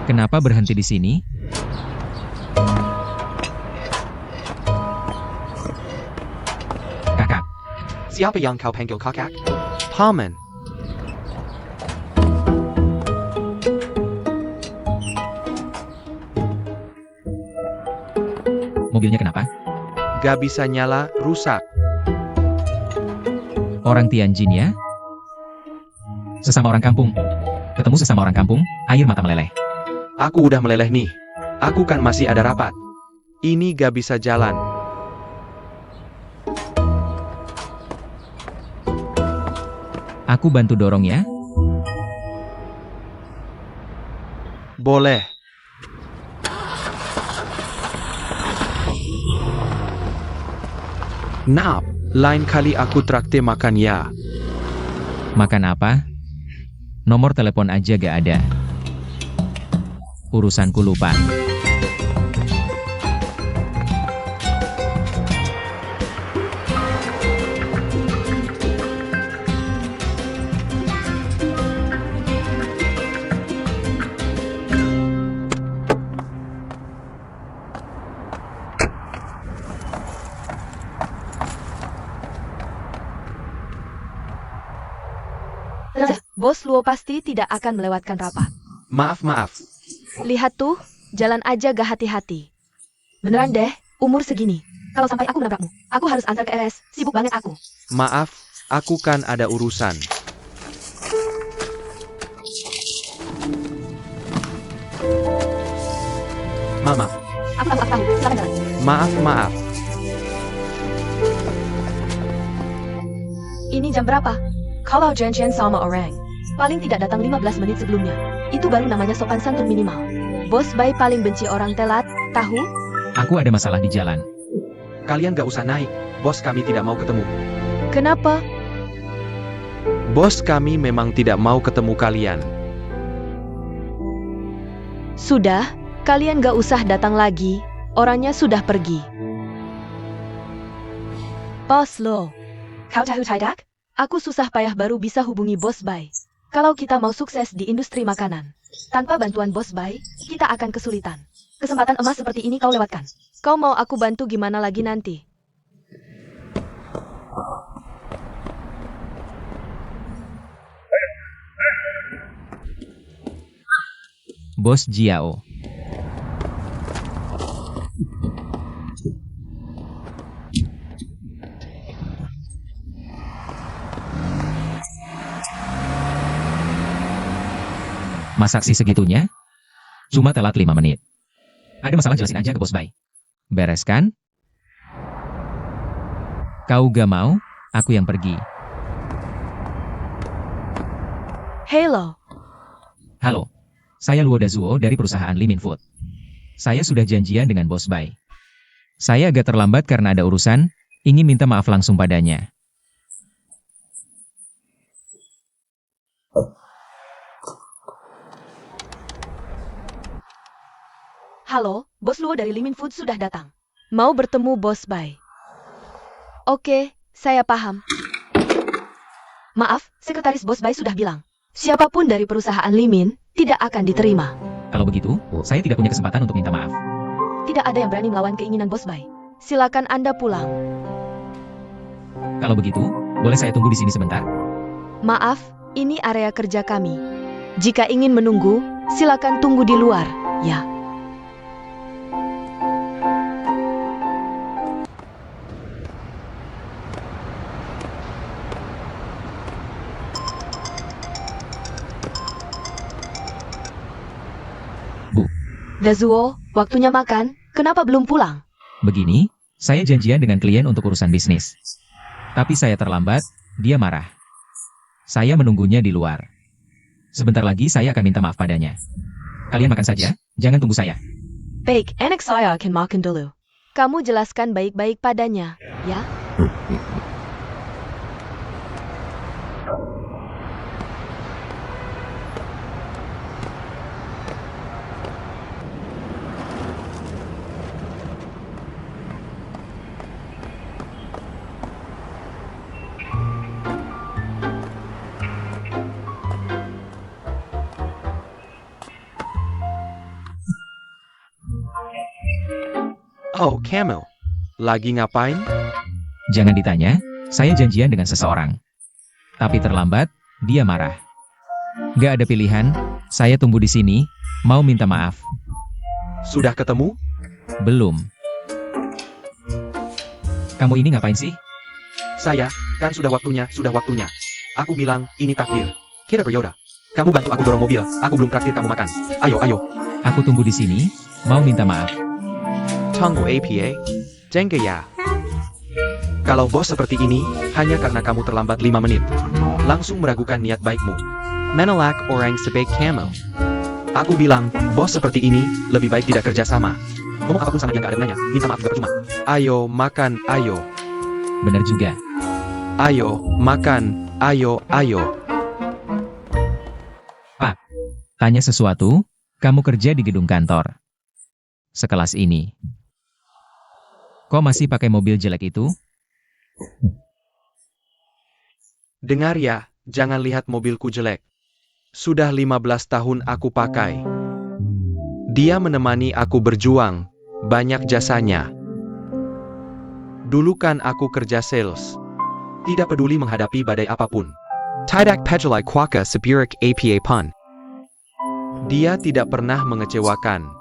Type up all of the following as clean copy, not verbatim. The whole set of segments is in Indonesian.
Kenapa berhenti di sini? Kakak, Siapa yang kau panggil kakak? Paman. mobilnya kenapa? Gak bisa nyala, rusak. Orang Tianjin ya? Sesama orang kampung. Ketemu sesama orang kampung, air mata meleleh. Aku udah meleleh nih. Aku kan masih ada rapat. Ini gak bisa jalan. Aku bantu dorong ya. Boleh. Nap, lain kali aku traktir makan ya. Makan apa? Nomor telepon aja gak ada. Urusanku lupa. Bos Luo pasti tidak akan melewatkan rapat. Maaf. Lihat tuh, jalan aja gak hati-hati. Beneran deh, umur segini. Kalau sampai aku nabrakmu, aku harus antar ke RS, sibuk banget aku. Maaf, aku kan ada urusan. Maaf. Aku, silakan jalan. Maaf. Ini jam berapa? Kalau janjian sama orang, paling tidak datang 15 menit sebelumnya. Itu baru namanya sopan santun minimal. Bos Bai paling benci orang telat, tahu? Aku ada masalah di jalan. Kalian gak usah naik. Bos kami tidak mau ketemu. Kenapa? Bos kami memang tidak mau ketemu kalian. Sudah, kalian gak usah datang lagi. Orangnya sudah pergi. Bos Lo, kau tahu tidak? Aku susah payah baru bisa hubungi Bos Bai. Kalau kita mau sukses di industri makanan, tanpa bantuan Bos Bai, kita akan kesulitan. Kesempatan emas seperti ini kau lewatkan. Kau mau aku bantu gimana lagi nanti? Bos Jiao. Masak sih segitunya? Cuma telat 5 menit. Ada masalah jelasin aja ke Bos Bai. Beres kan? Kau gak mau, aku yang pergi. Hello, Halo, saya Luo Dazuo dari perusahaan Limin Food. Saya sudah janjian dengan Bos Bai. Saya agak terlambat karena ada urusan, ingin minta maaf langsung padanya. halo, Bos Luo dari Limin Food sudah datang. Mau bertemu Bos Bai. Oke, saya paham. Maaf, sekretaris Bos Bai sudah bilang, siapapun dari perusahaan Limin tidak akan diterima. Kalau begitu, saya tidak punya kesempatan untuk minta maaf. Tidak ada yang berani melawan keinginan Bos Bai. Silakan Anda pulang. Kalau begitu, boleh saya tunggu di sini sebentar? Maaf, ini area kerja kami. Jika ingin menunggu, silakan tunggu di luar, ya. Bu, Dazuo, waktunya makan, kenapa belum pulang? begini, saya janjian dengan klien untuk urusan bisnis. Tapi saya terlambat, dia marah. Saya menunggunya di luar. Sebentar lagi saya akan minta maaf padanya. Kalian makan saja, jangan tunggu saya. Baik, anak saya akan makan dulu. Kamu jelaskan baik-baik padanya, ya? Oh, Camel. Lagi ngapain? Jangan ditanya, saya janjian dengan seseorang. Tapi terlambat, dia marah. Gak ada pilihan, saya tunggu di sini, mau minta maaf. Sudah ketemu? Belum. Kamu ini ngapain sih? Saya, kan sudah waktunya. Aku bilang, ini takdir. Kira Yoda. Kamu bantu aku dorong mobil, aku belum traktir kamu makan. Ayo. Aku tunggu di sini, mau minta maaf. Tunggu APA. Jengke ya. Kalau bos seperti ini, hanya karena kamu terlambat 5 menit. Langsung meragukan niat baikmu. Menolak orang sebaik kamu. Aku bilang, bos seperti ini, lebih baik tidak kerja sama. Ngomong apapun sama dia gak ada gunanya, minta maaf juga percuma. Ayo, makan, ayo. Benar juga. Ayo, makan, ayo. Pak, tanya sesuatu, kamu kerja di gedung kantor. Sekelas ini. Kok masih pakai mobil jelek itu? Dengar ya, jangan lihat mobilku jelek. Sudah 15 tahun aku pakai. Dia menemani aku berjuang, banyak jasanya. Dulu kan aku kerja sales. Tidak peduli menghadapi badai apapun. Tidak pejolai kuaka seburik APA pun. Dia tidak pernah mengecewakan.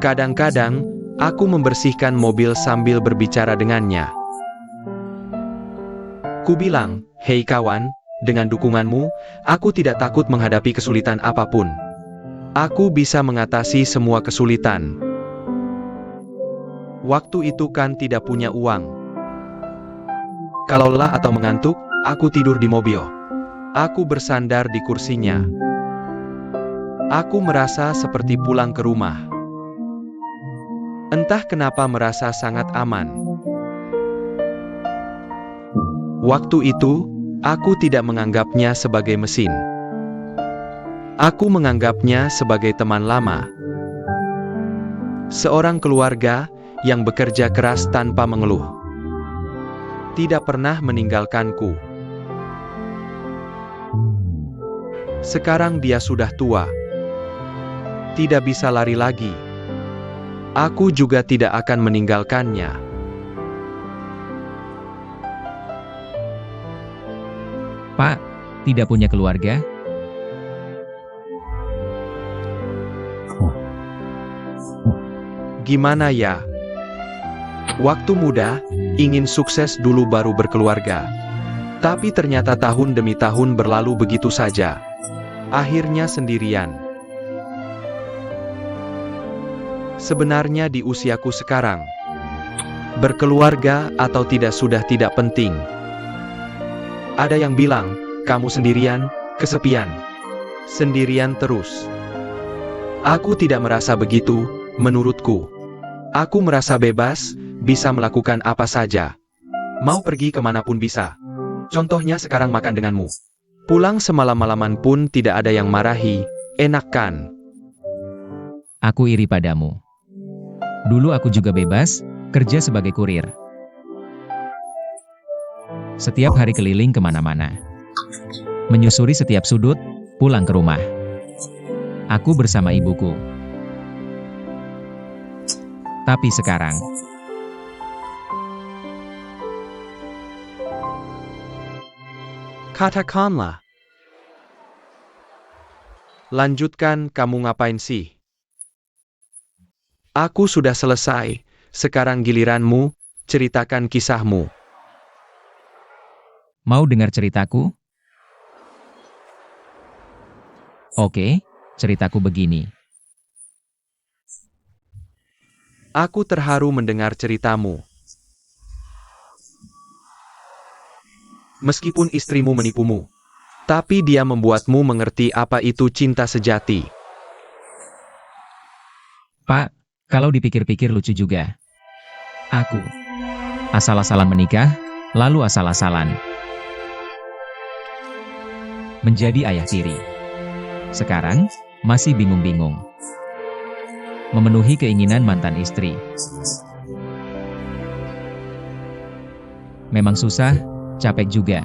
Kadang-kadang, aku membersihkan mobil sambil berbicara dengannya. Ku bilang, hei kawan, dengan dukunganmu, aku tidak takut menghadapi kesulitan apapun. Aku bisa mengatasi semua kesulitan. Waktu itu kan tidak punya uang. Kalau lelah atau mengantuk, aku tidur di mobil. Aku bersandar di kursinya. Aku merasa seperti pulang ke rumah. Entah kenapa merasa sangat aman. Waktu itu, aku tidak menganggapnya sebagai mesin. Aku menganggapnya sebagai teman lama. Seorang keluarga yang bekerja keras tanpa mengeluh. Tidak pernah meninggalkanku. Sekarang dia sudah tua. Tidak bisa lari lagi. Aku juga tidak akan meninggalkannya. Pak, tidak punya keluarga? Gimana ya? Waktu muda, ingin sukses dulu baru berkeluarga. Tapi ternyata tahun demi tahun berlalu begitu saja. Akhirnya sendirian. Sebenarnya di usiaku sekarang, berkeluarga atau tidak sudah tidak penting. Ada yang bilang, kamu sendirian, kesepian. Sendirian terus. Aku tidak merasa begitu, menurutku. Aku merasa bebas, bisa melakukan apa saja. Mau pergi kemanapun bisa. Contohnya sekarang makan denganmu. Pulang semalam-malaman pun tidak ada yang marahi, enak kan? Aku iri padamu. Dulu aku juga bebas, kerja sebagai kurir. Setiap hari keliling kemana-mana. Menyusuri setiap sudut, pulang ke rumah. Aku bersama ibuku. Tapi sekarang, katakanlah. Lanjutkan, kamu ngapain sih? Aku sudah selesai, sekarang giliranmu, ceritakan kisahmu. mau dengar ceritaku? Oke, ceritaku begini. Aku terharu mendengar ceritamu. Meskipun istrimu menipumu, tapi dia membuatmu mengerti apa itu cinta sejati. Pak, kalau dipikir-pikir lucu juga. Aku asal-asalan menikah, lalu asal-asalan menjadi ayah tiri. Sekarang, masih bingung-bingung. Memenuhi keinginan mantan istri. Memang susah, capek juga.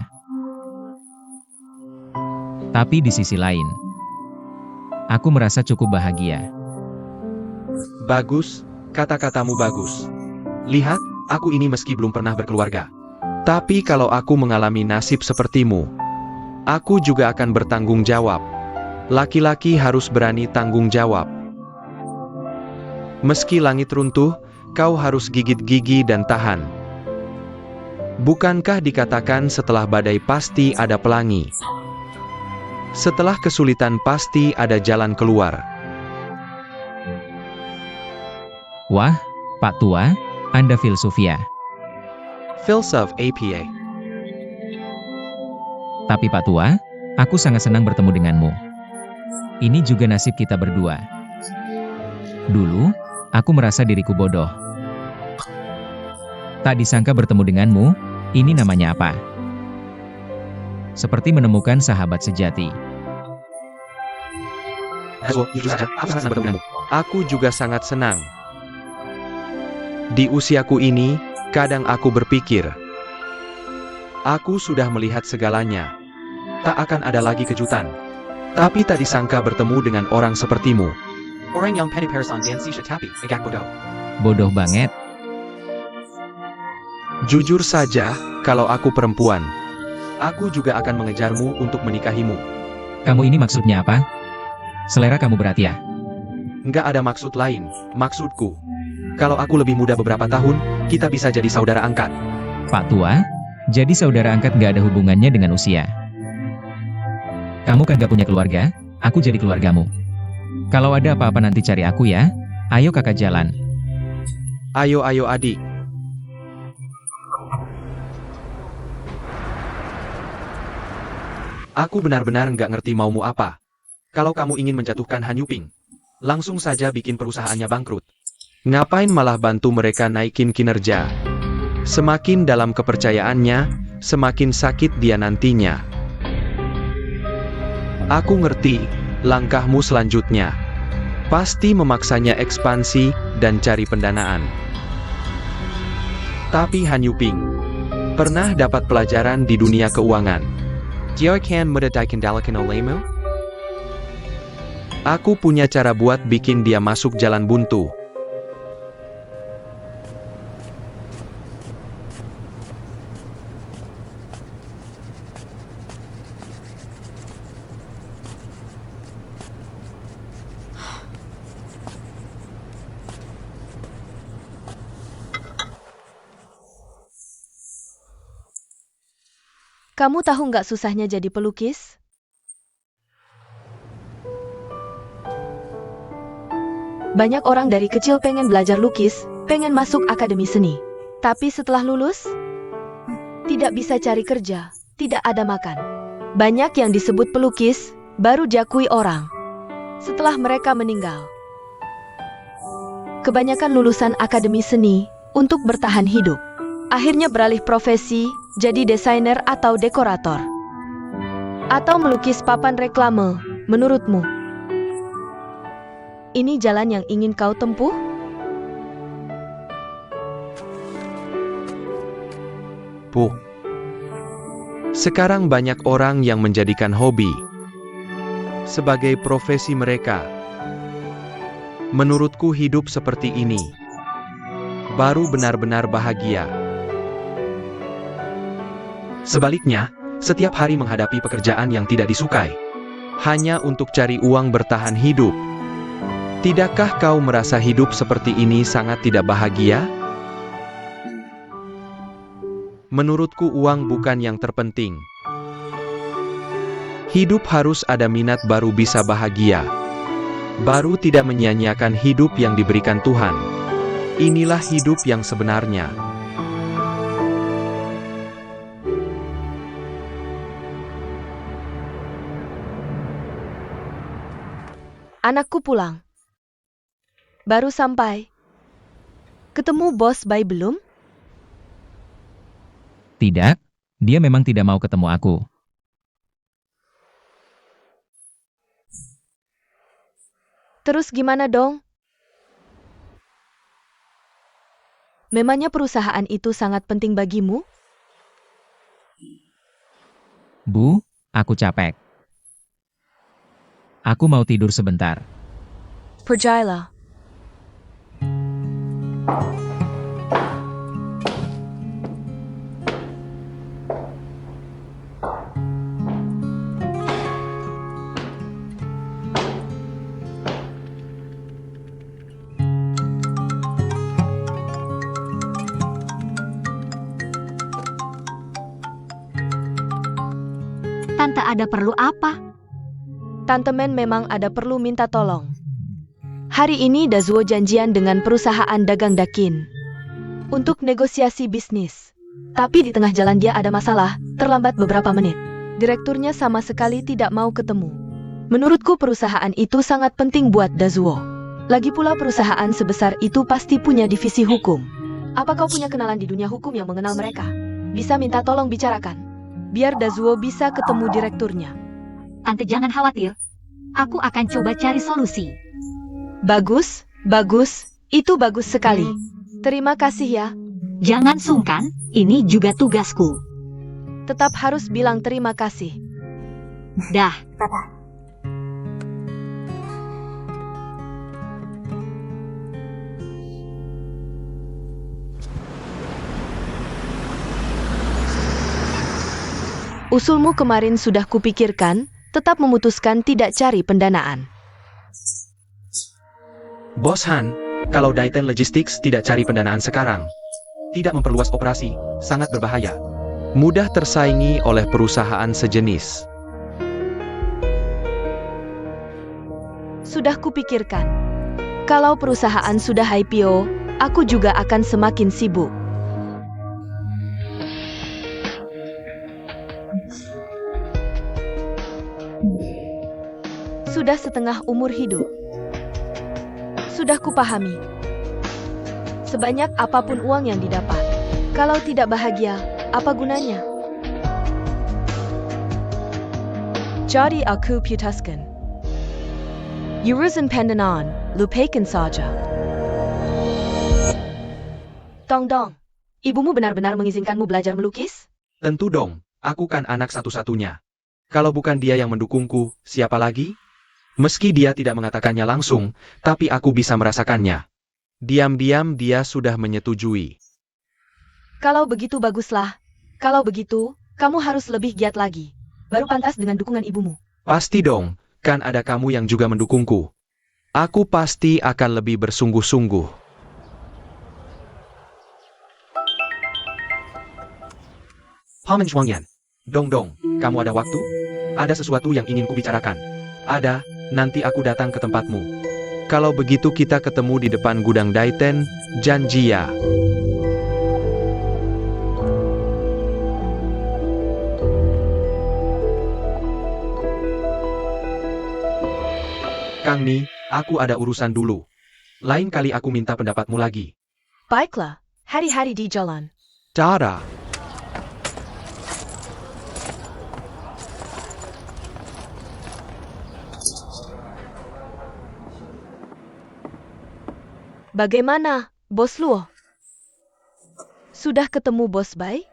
Tapi di sisi lain, aku merasa cukup bahagia. Bagus, kata-katamu bagus. Lihat, aku ini meski belum pernah berkeluarga. Tapi kalau aku mengalami nasib sepertimu, aku juga akan bertanggung jawab. Laki-laki harus berani tanggung jawab. Meski langit runtuh, kau harus gigit gigi dan tahan. Bukankah dikatakan setelah badai pasti ada pelangi? Setelah kesulitan pasti ada jalan keluar. Wah, Pak Tua, Anda filsuf ya. Filsuf APA. Tapi Pak Tua, aku sangat senang bertemu denganmu. Ini juga nasib kita berdua. Dulu, aku merasa diriku bodoh. Tak disangka bertemu denganmu, ini namanya apa? Seperti menemukan sahabat sejati. Aku juga sangat senang. Di usiaku ini, kadang aku berpikir, aku sudah melihat segalanya. Tak akan ada lagi kejutan. Tapi tak disangka bertemu dengan orang sepertimu. Orang yang penny person dan si tapi agak bodoh. Bodoh banget. Jujur saja, kalau aku perempuan, aku juga akan mengejarmu untuk menikahimu. Kamu ini maksudnya apa? Selera kamu berat ya? Nggak ada maksud lain, maksudku. Kalau aku lebih muda beberapa tahun, kita bisa jadi saudara angkat. Pak Tua, jadi saudara angkat nggak ada hubungannya dengan usia. Kamu kan gak punya keluarga, aku jadi keluargamu. Kalau ada apa-apa nanti cari aku ya. Ayo kakak jalan. Ayo adik. Aku benar-benar nggak ngerti maumu apa. Kalau kamu ingin menjatuhkan Han Yuping, langsung saja bikin perusahaannya bangkrut. Ngapain malah bantu mereka naikin kinerja? Semakin dalam kepercayaannya, semakin sakit dia nantinya. Aku ngerti, langkahmu selanjutnya pasti memaksanya ekspansi dan cari pendanaan. Tapi Han Yuping pernah dapat pelajaran di dunia keuangan. Dia kan mudah dikendalikan olehmu? Aku punya cara buat bikin dia masuk jalan buntu. Kamu tahu nggak susahnya jadi pelukis? Banyak orang dari kecil pengen belajar lukis, pengen masuk akademi seni. Tapi setelah lulus, tidak bisa cari kerja, tidak ada makan. Banyak yang disebut pelukis, baru diakui orang setelah mereka meninggal. Kebanyakan lulusan akademi seni untuk bertahan hidup akhirnya beralih profesi, jadi desainer atau dekorator. Atau melukis papan reklame, menurutmu? Ini jalan yang ingin kau tempuh? Puh. Sekarang banyak orang yang menjadikan hobi sebagai profesi mereka. Menurutku hidup seperti ini baru benar-benar bahagia. Sebaliknya, setiap hari menghadapi pekerjaan yang tidak disukai, hanya untuk cari uang bertahan hidup. Tidakkah kau merasa hidup seperti ini sangat tidak bahagia? Menurutku uang bukan yang terpenting. Hidup harus ada minat baru bisa bahagia. Baru tidak menyia-nyiakan hidup yang diberikan Tuhan. Inilah hidup yang sebenarnya. Anakku pulang. Baru sampai. Ketemu Bos Bai belum? Tidak, dia memang tidak mau ketemu aku. Terus gimana dong? Memangnya perusahaan itu sangat penting bagimu? Bu, aku capek. Aku mau tidur sebentar. Percayalah. Tante ada perlu apa? Tante Men memang ada perlu minta tolong. Hari ini Dazuo janjian dengan perusahaan dagang Dakin untuk negosiasi bisnis. Tapi di tengah jalan dia ada masalah, terlambat beberapa menit. Direkturnya sama sekali tidak mau ketemu. Menurutku perusahaan itu sangat penting buat Dazuo. Lagi pula perusahaan sebesar itu pasti punya divisi hukum. Apa kau punya kenalan di dunia hukum yang mengenal mereka? Bisa minta tolong bicarakan. Biar Dazuo bisa ketemu direkturnya. Tante jangan khawatir. Aku akan coba cari solusi. Bagus, bagus. Itu bagus sekali. Terima kasih ya. Jangan sungkan, ini juga tugasku. Tetap harus bilang terima kasih. Dah. Usulmu kemarin sudah kupikirkan, tetap memutuskan tidak cari pendanaan. Bos Han, kalau Daiten Logistics tidak cari pendanaan sekarang, tidak memperluas operasi, sangat berbahaya. Mudah tersaingi oleh perusahaan sejenis. Sudah kupikirkan. Kalau perusahaan sudah IPO, aku juga akan semakin sibuk. Sudah setengah umur hidup. Sudah kupahami. Sebanyak apapun uang yang didapat, kalau tidak bahagia, apa gunanya? Jadi aku putuskan. Urusan pendanaan, lupakan saja. Dong, ibumu benar-benar mengizinkanmu belajar melukis? Tentu dong, aku kan anak satu-satunya. Kalau bukan dia yang mendukungku, siapa lagi? Meski dia tidak mengatakannya langsung, tapi aku bisa merasakannya. Diam-diam dia sudah menyetujui. Kalau begitu baguslah. Kalau begitu, kamu harus lebih giat lagi. Baru pantas dengan dukungan ibumu. Pasti dong, kan ada kamu yang juga mendukungku. Aku pasti akan lebih bersungguh-sungguh. Paman Shuangyan. Dong, kamu ada waktu? Ada sesuatu yang ingin kubicarakan. Ada, nanti aku datang ke tempatmu. Kalau begitu kita ketemu di depan gudang Daiten, janji ya. Kang Ni, aku ada urusan dulu. Lain kali aku minta pendapatmu lagi. Baiklah, hari-hari di jalan. Cara. Bagaimana, Bos Luo? Sudah ketemu Bos Bai?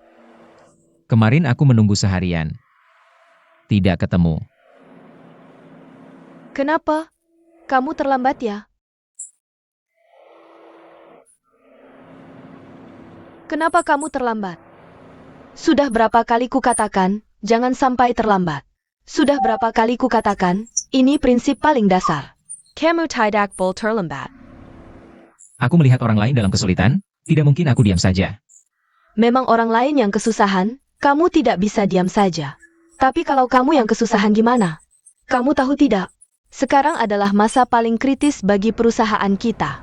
Kemarin aku menunggu seharian. Tidak ketemu. Kenapa? Kamu terlambat ya? Kenapa kamu terlambat? Sudah berapa kali kukatakan, jangan sampai terlambat. Sudah berapa kali kukatakan, ini prinsip paling dasar. Kamu tidak boleh terlambat. Aku melihat orang lain dalam kesulitan, tidak mungkin aku diam saja. Memang orang lain yang kesusahan, kamu tidak bisa diam saja. Tapi kalau kamu yang kesusahan gimana? Kamu tahu tidak? Sekarang adalah masa paling kritis bagi perusahaan kita.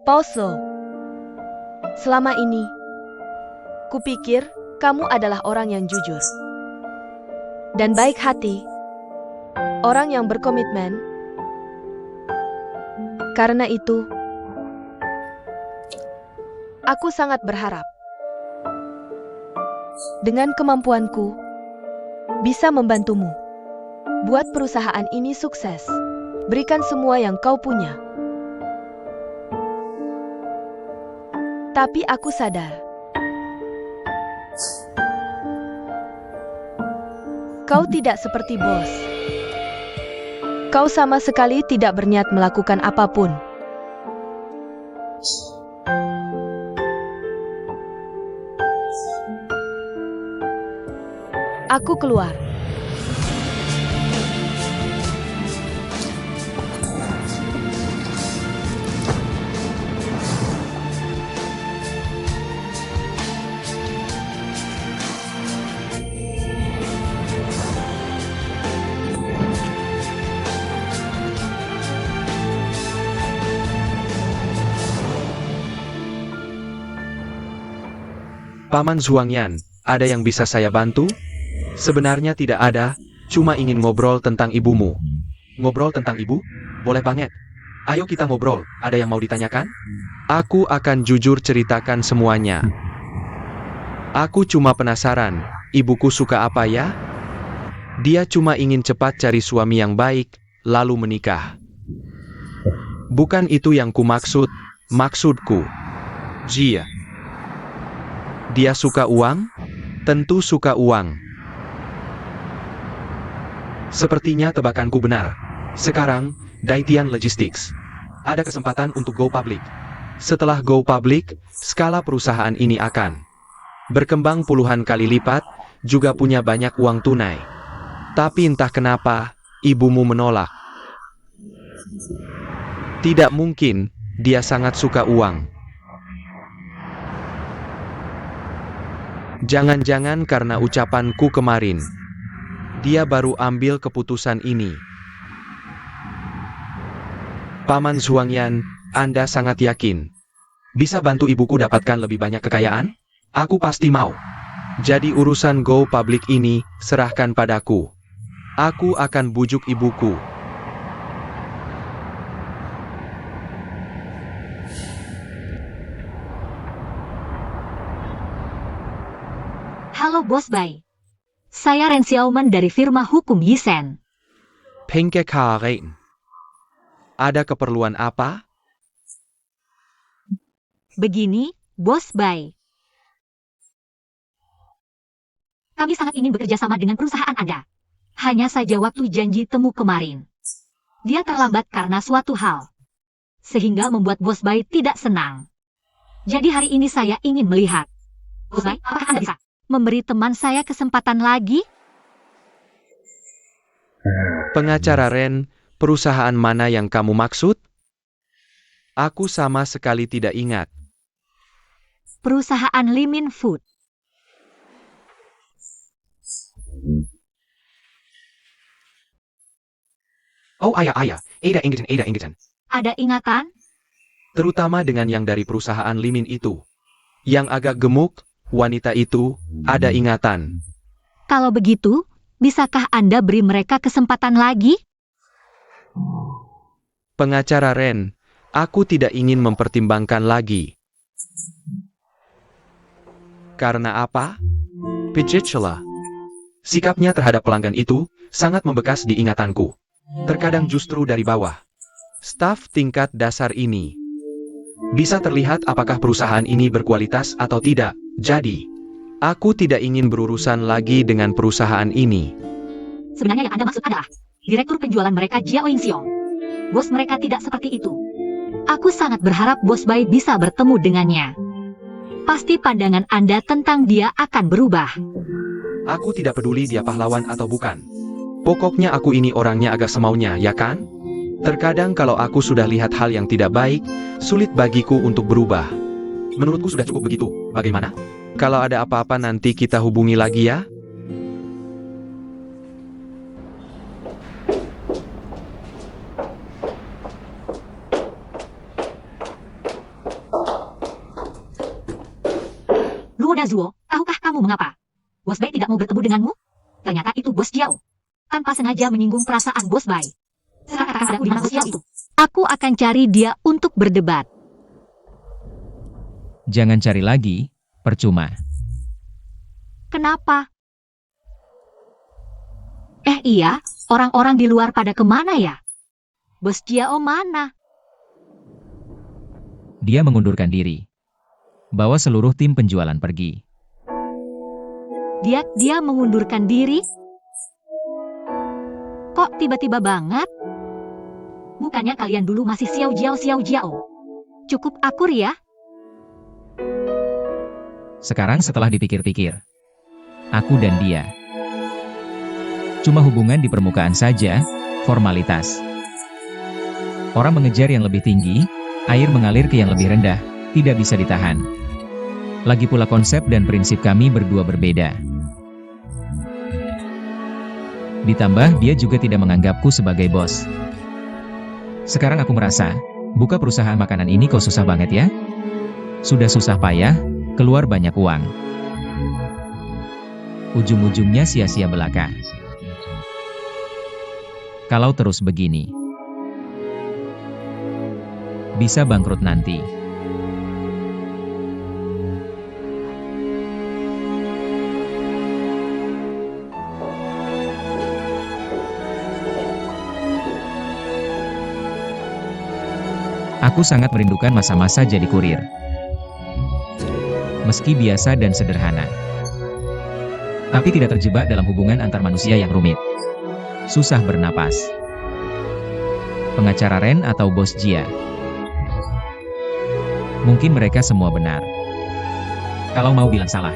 Pauso. Selama ini, kupikir kamu adalah orang yang jujur dan baik hati, orang yang berkomitmen. Karena itu, aku sangat berharap dengan kemampuanku bisa membantumu buat perusahaan ini sukses. Berikan semua yang kau punya. Tapi aku sadar, Kau tidak seperti bos. Kau sama sekali tidak berniat melakukan apapun. Aku keluar. Paman Zuangyan, ada yang bisa saya bantu? Sebenarnya tidak ada, cuma ingin ngobrol tentang ibumu. Ngobrol tentang ibu? Boleh banget. Ayo kita ngobrol, ada yang mau ditanyakan? Aku akan jujur ceritakan semuanya. Aku cuma penasaran, ibuku suka apa ya? Dia cuma ingin cepat cari suami yang baik, lalu menikah. Bukan itu yang kumaksud, maksudku. Jia. Dia suka uang? Tentu suka uang. Sepertinya tebakanku benar. Sekarang, Daitian Logistics. Ada kesempatan untuk go public. Setelah go public, skala perusahaan ini akan berkembang puluhan kali lipat, juga punya banyak uang tunai. Tapi entah kenapa, ibumu menolak. Tidak mungkin, dia sangat suka uang. Jangan-jangan karena ucapanku kemarin. Dia baru ambil keputusan ini. Paman Zuangyan, Anda sangat yakin bisa bantu ibuku dapatkan lebih banyak kekayaan? Aku pasti mau. Jadi urusan go public ini, serahkan padaku. Aku akan bujuk ibuku. Halo Bos Bai. Saya Ren Xiaoman dari firma hukum Yisen. Pengke Karen. Ada keperluan apa? Begini, Bos Bai. Kami sangat ingin bekerja sama dengan perusahaan Anda. Hanya saja waktu janji temu kemarin, dia terlambat karena suatu hal, sehingga membuat Bos Bai tidak senang. Jadi hari ini saya ingin melihat, Bos Bai, apakah Anda bisa memberi teman saya kesempatan lagi? Pengacara Ren, perusahaan mana yang kamu maksud? Aku sama sekali tidak ingat. Perusahaan Limin Food. Oh ayah, ada ingatan. Ada ingatan? Terutama dengan yang dari perusahaan Limin itu. Yang agak gemuk, wanita itu, ada ingatan. Kalau begitu, bisakah Anda beri mereka kesempatan lagi? Pengacara Ren, aku tidak ingin mempertimbangkan lagi. Karena apa? Pijitchela. Sikapnya terhadap pelanggan itu, sangat membekas di ingatanku. Terkadang justru dari bawah. Staf tingkat dasar ini. Bisa terlihat apakah perusahaan ini berkualitas atau tidak. Jadi, aku tidak ingin berurusan lagi dengan perusahaan ini. Sebenarnya yang Anda maksud adalah direktur penjualan mereka Jiao Yingxiong. Bos mereka tidak seperti itu. Aku sangat berharap Bos Bai bisa bertemu dengannya. Pasti pandangan Anda tentang dia akan berubah. Aku tidak peduli dia pahlawan atau bukan. Pokoknya aku ini orangnya agak semaunya, ya kan? Terkadang kalau aku sudah lihat hal yang tidak baik, sulit bagiku untuk berubah. Menurutku sudah cukup begitu, bagaimana? Kalau ada apa-apa nanti kita hubungi lagi ya? Luo Dazuo, tahukah kamu mengapa Bos Bai tidak mau bertemu denganmu? Ternyata itu Bos Jiao. Tanpa sengaja menyinggung perasaan Bos Bai. Sekarang katakan padaku di mana Bos Jiao itu. Aku akan cari dia untuk berdebat. Jangan cari lagi, percuma. Kenapa? Iya, orang-orang di luar pada kemana ya? Bos Jiao mana? Dia mengundurkan diri. Bawa seluruh tim penjualan pergi. Dia mengundurkan diri? Kok tiba-tiba banget? Bukannya kalian dulu masih Xiao Jiao? Cukup akur ya? Sekarang setelah dipikir-pikir, aku dan dia cuma hubungan di permukaan saja, formalitas. Orang mengejar yang lebih tinggi, air mengalir ke yang lebih rendah, tidak bisa ditahan. Lagi pula konsep dan prinsip kami berdua berbeda. Ditambah dia juga tidak menganggapku sebagai bos. Sekarang aku merasa, buka perusahaan makanan ini kok susah banget ya? Sudah susah payah, keluar banyak uang. Ujung-ujungnya sia-sia belaka. Kalau terus begini, bisa bangkrut nanti. Aku sangat merindukan masa-masa jadi kurir. Meski biasa dan sederhana, tapi tidak terjebak dalam hubungan antar manusia yang rumit. Susah bernapas. Pengacara Ren atau bos Jia. Mungkin mereka semua benar. Kalau mau bilang salah,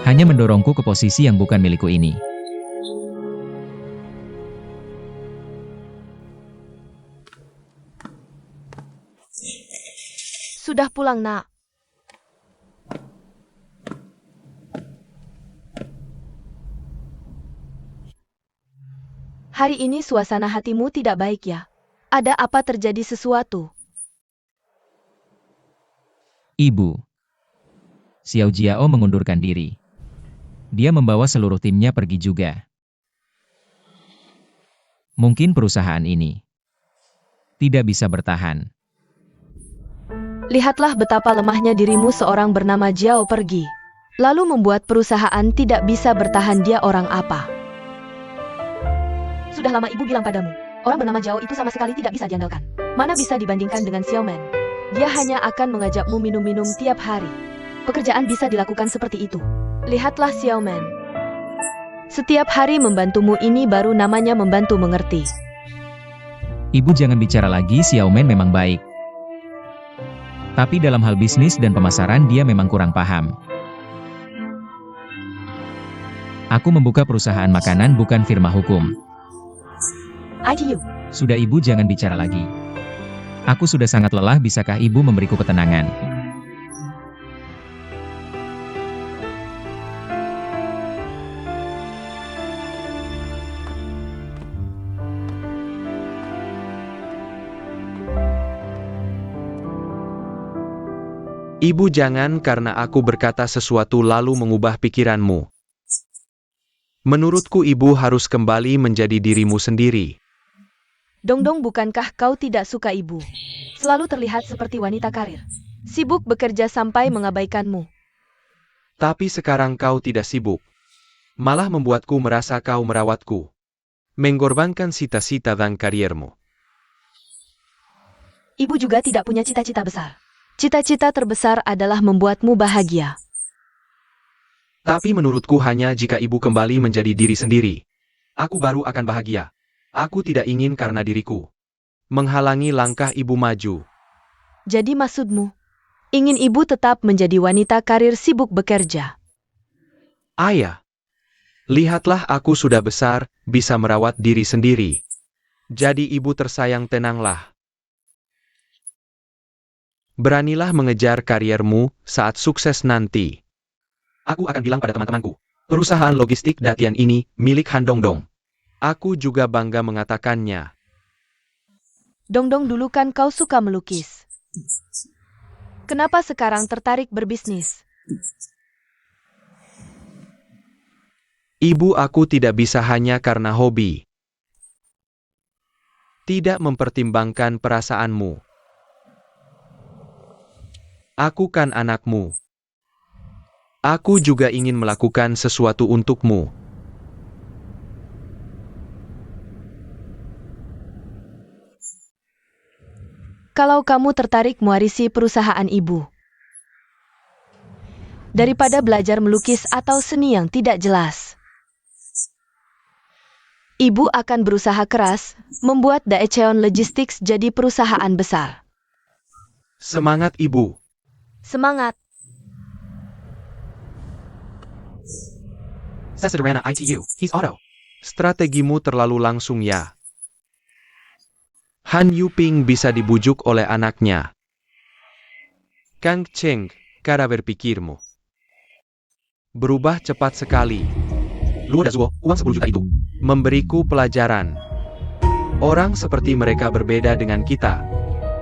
hanya mendorongku ke posisi yang bukan milikku ini. Sudah pulang, Nak. Hari ini suasana hatimu tidak baik ya? Ada apa, terjadi sesuatu? Ibu. Xiao Jiao mengundurkan diri. Dia membawa seluruh timnya pergi juga. Mungkin perusahaan ini tidak bisa bertahan. Lihatlah betapa lemahnya dirimu, seorang bernama Jiao pergi. Lalu membuat perusahaan tidak bisa bertahan. Dia orang apa? Sudah lama ibu bilang padamu, orang bernama Jiao itu sama sekali tidak bisa diandalkan. Mana bisa dibandingkan dengan Xiaoman? Dia hanya akan mengajakmu minum-minum tiap hari. Pekerjaan bisa dilakukan seperti itu. Lihatlah Xiaoman. Setiap hari membantumu, ini baru namanya membantu mengerti. Ibu jangan bicara lagi, Xiaoman memang baik. Tapi dalam hal bisnis dan pemasaran dia memang kurang paham. Aku membuka perusahaan makanan bukan firma hukum. ITU. Sudah ibu jangan bicara lagi. Aku sudah sangat lelah, bisakah ibu memberiku ketenangan? Ibu jangan karena aku berkata sesuatu lalu mengubah pikiranmu. Menurutku ibu harus kembali menjadi dirimu sendiri. Dongdong, bukankah kau tidak suka ibu? Selalu terlihat seperti wanita karir. Sibuk bekerja sampai mengabaikanmu. Tapi sekarang kau tidak sibuk. Malah membuatku merasa kau merawatku. Mengorbankan cita-cita dan kariermu. Ibu juga tidak punya cita-cita besar. Cita-cita terbesar adalah membuatmu bahagia. Tapi menurutku hanya jika ibu kembali menjadi diri sendiri, aku baru akan bahagia. Aku tidak ingin karena diriku menghalangi langkah ibu maju. Jadi maksudmu, ingin ibu tetap menjadi wanita karir sibuk bekerja? Ayah, lihatlah aku sudah besar, bisa merawat diri sendiri. Jadi ibu tersayang, tenanglah. Beranilah mengejar kariermu saat sukses nanti. Aku akan bilang pada teman-temanku, perusahaan logistik Datian ini milik Han Dongdong. Aku juga bangga mengatakannya. Dongdong, dulu kan kau suka melukis. Kenapa sekarang tertarik berbisnis? Ibu, aku tidak bisa hanya karena hobi. Tidak mempertimbangkan perasaanmu. Aku kan anakmu. Aku juga ingin melakukan sesuatu untukmu. Kalau kamu tertarik mewarisi perusahaan ibu, daripada belajar melukis atau seni yang tidak jelas. Ibu akan berusaha keras membuat Daecheon Logistics jadi perusahaan besar. Semangat Ibu. Semangat! Sederhana ITU, he's auto. Strategimu terlalu langsung ya. Han Yuping bisa dibujuk oleh anaknya. Kang Cheng, cara berpikirmu. Berubah cepat sekali. Luo Dazuo, uang 10 juta itu. Memberiku pelajaran. Orang seperti mereka berbeda dengan kita.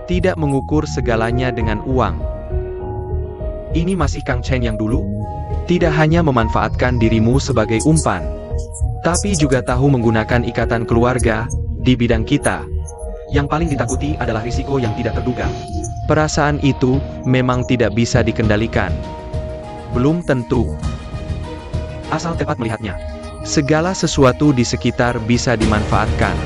Tidak mengukur segalanya dengan uang. Ini masih Kang Cheng yang dulu? Tidak hanya memanfaatkan dirimu sebagai umpan, tapi juga tahu menggunakan ikatan keluarga di bidang kita. Yang paling ditakuti adalah risiko yang tidak terduga. Perasaan itu memang tidak bisa dikendalikan. Belum tentu. Asal tepat melihatnya. Segala sesuatu di sekitar bisa dimanfaatkan.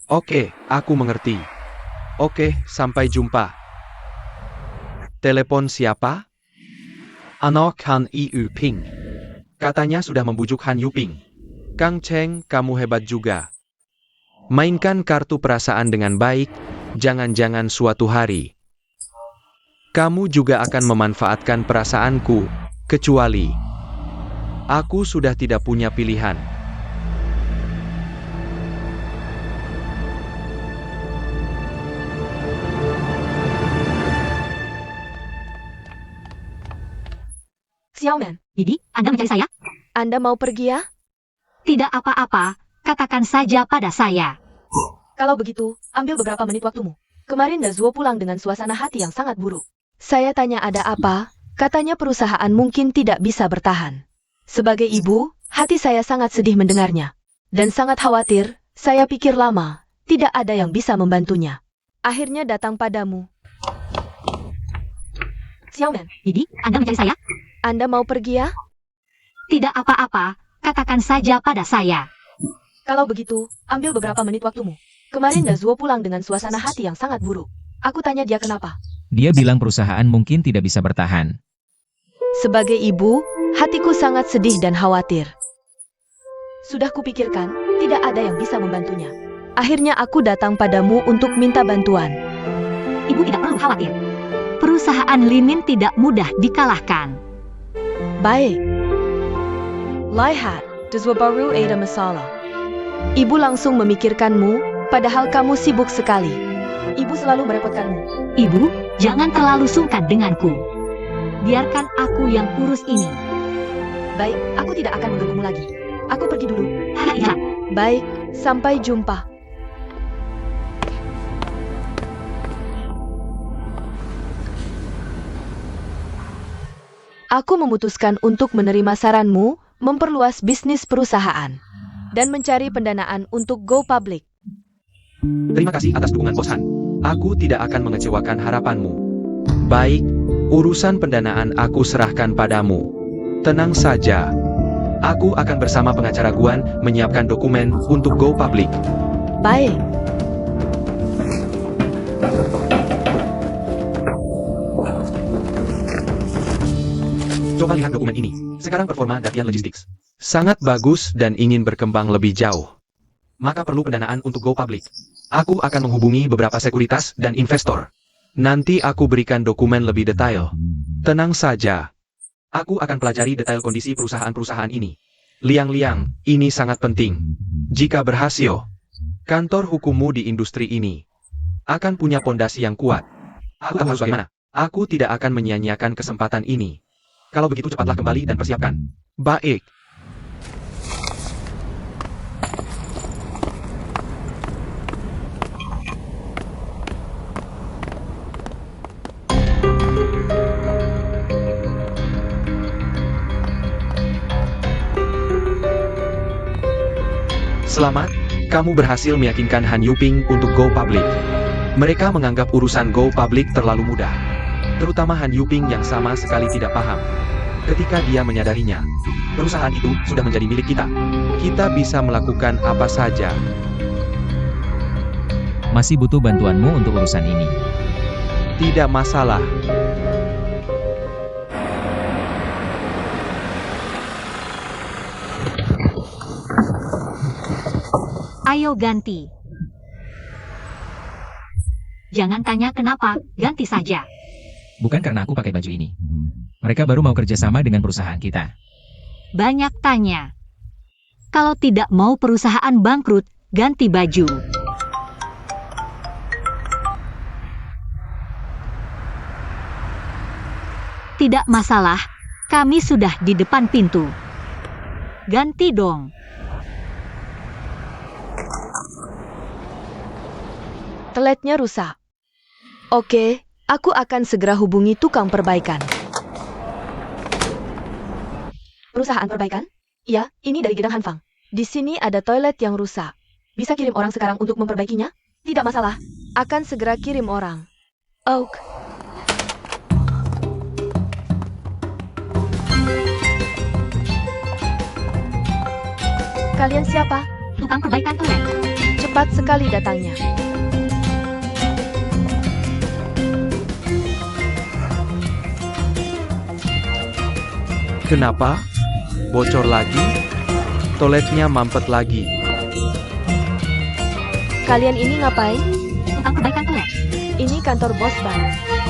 Oke, aku mengerti. Oke, sampai jumpa. Telepon siapa? Anak Han Yuping. Katanya sudah membujuk Han Yuping. Kang Cheng, kamu hebat juga. Mainkan kartu perasaan dengan baik, jangan-jangan suatu hari kamu juga akan memanfaatkan perasaanku, kecuali aku sudah tidak punya pilihan. Xiaoman, Didi, Anda mencari saya? Anda mau pergi ya? Tidak apa-apa, katakan saja pada saya. Kalau begitu, ambil beberapa menit waktumu. Kemarin Dazuo pulang dengan suasana hati yang sangat buruk. Saya tanya ada apa, katanya perusahaan mungkin tidak bisa bertahan. Sebagai ibu, hati saya sangat sedih mendengarnya. Dan sangat khawatir, saya pikir lama, tidak ada yang bisa membantunya. Akhirnya datang padamu. Xiaoman, Didi, Anda mencari saya? Anda mau pergi ya? Tidak apa-apa, katakan saja pada saya. Kalau begitu, ambil beberapa menit waktumu. Kemarin Dazuo pulang dengan suasana hati yang sangat buruk. Aku tanya dia kenapa. Dia bilang perusahaan mungkin tidak bisa bertahan. Sebagai ibu, hatiku sangat sedih dan khawatir. Sudah kupikirkan, tidak ada yang bisa membantunya. Akhirnya aku datang padamu untuk minta bantuan. Ibu tidak perlu khawatir. Perusahaan Limin tidak mudah dikalahkan. Baik. Lihat, Dazuo baru ada masalah. Ibu langsung memikirkanmu, padahal kamu sibuk sekali. Ibu selalu merepotkanmu. Ibu, jangan terlalu sungkan denganku. Biarkan aku yang urus ini. Baik, aku tidak akan mengganggumu lagi. Aku pergi dulu. Iya. Baik, sampai jumpa. Aku memutuskan untuk menerima saranmu, memperluas bisnis perusahaan, dan mencari pendanaan untuk go public. Terima kasih atas dukungan Bos Han. Aku tidak akan mengecewakan harapanmu. Baik, urusan pendanaan aku serahkan padamu. Tenang saja. Aku akan bersama pengacara Guan menyiapkan dokumen untuk go public. Baik. Coba lihat dokumen ini. Sekarang performa Davian Logistics sangat bagus dan ingin berkembang lebih jauh. Maka perlu pendanaan untuk go public. Aku akan menghubungi beberapa sekuritas dan investor. Nanti aku berikan dokumen lebih detail. Tenang saja. Aku akan pelajari detail kondisi perusahaan-perusahaan ini. Liang-liang, ini sangat penting. Jika berhasil, kantor hukummu di industri ini akan punya pondasi yang kuat. Aku tahu harus bagaimana. Aku tidak akan menyia-nyiakan kesempatan ini. Kalau begitu cepatlah kembali dan persiapkan. Baik. Selamat, kamu berhasil meyakinkan Han Yuping untuk go public. Mereka menganggap urusan go public terlalu mudah. Terutama Han Yuping yang sama sekali tidak paham. Ketika dia menyadarinya, perusahaan itu sudah menjadi milik kita. Kita bisa melakukan apa saja. Masih butuh bantuanmu untuk urusan ini. Tidak masalah. Ayo ganti. Jangan tanya kenapa, ganti saja. Bukan karena aku pakai baju ini. Mereka baru mau kerjasama dengan perusahaan kita. Banyak tanya. Kalau tidak mau perusahaan bangkrut, ganti baju. Tidak masalah, kami sudah di depan pintu. Ganti dong. Toiletnya rusak. Oke, aku akan segera hubungi tukang perbaikan. Perusahaan perbaikan? Iya, ini dari Gedang Hanfang. Di sini ada toilet yang rusak. Bisa kirim orang sekarang untuk memperbaikinya? Tidak masalah. Akan segera kirim orang. Oak. Kalian siapa? Tukang perbaikan toilet. Cepat sekali datangnya. Kenapa? Bocor lagi? Toiletnya mampet lagi. Kalian ini ngapain? Tukang perbaikan toilet. Ini kantor Bos Bay.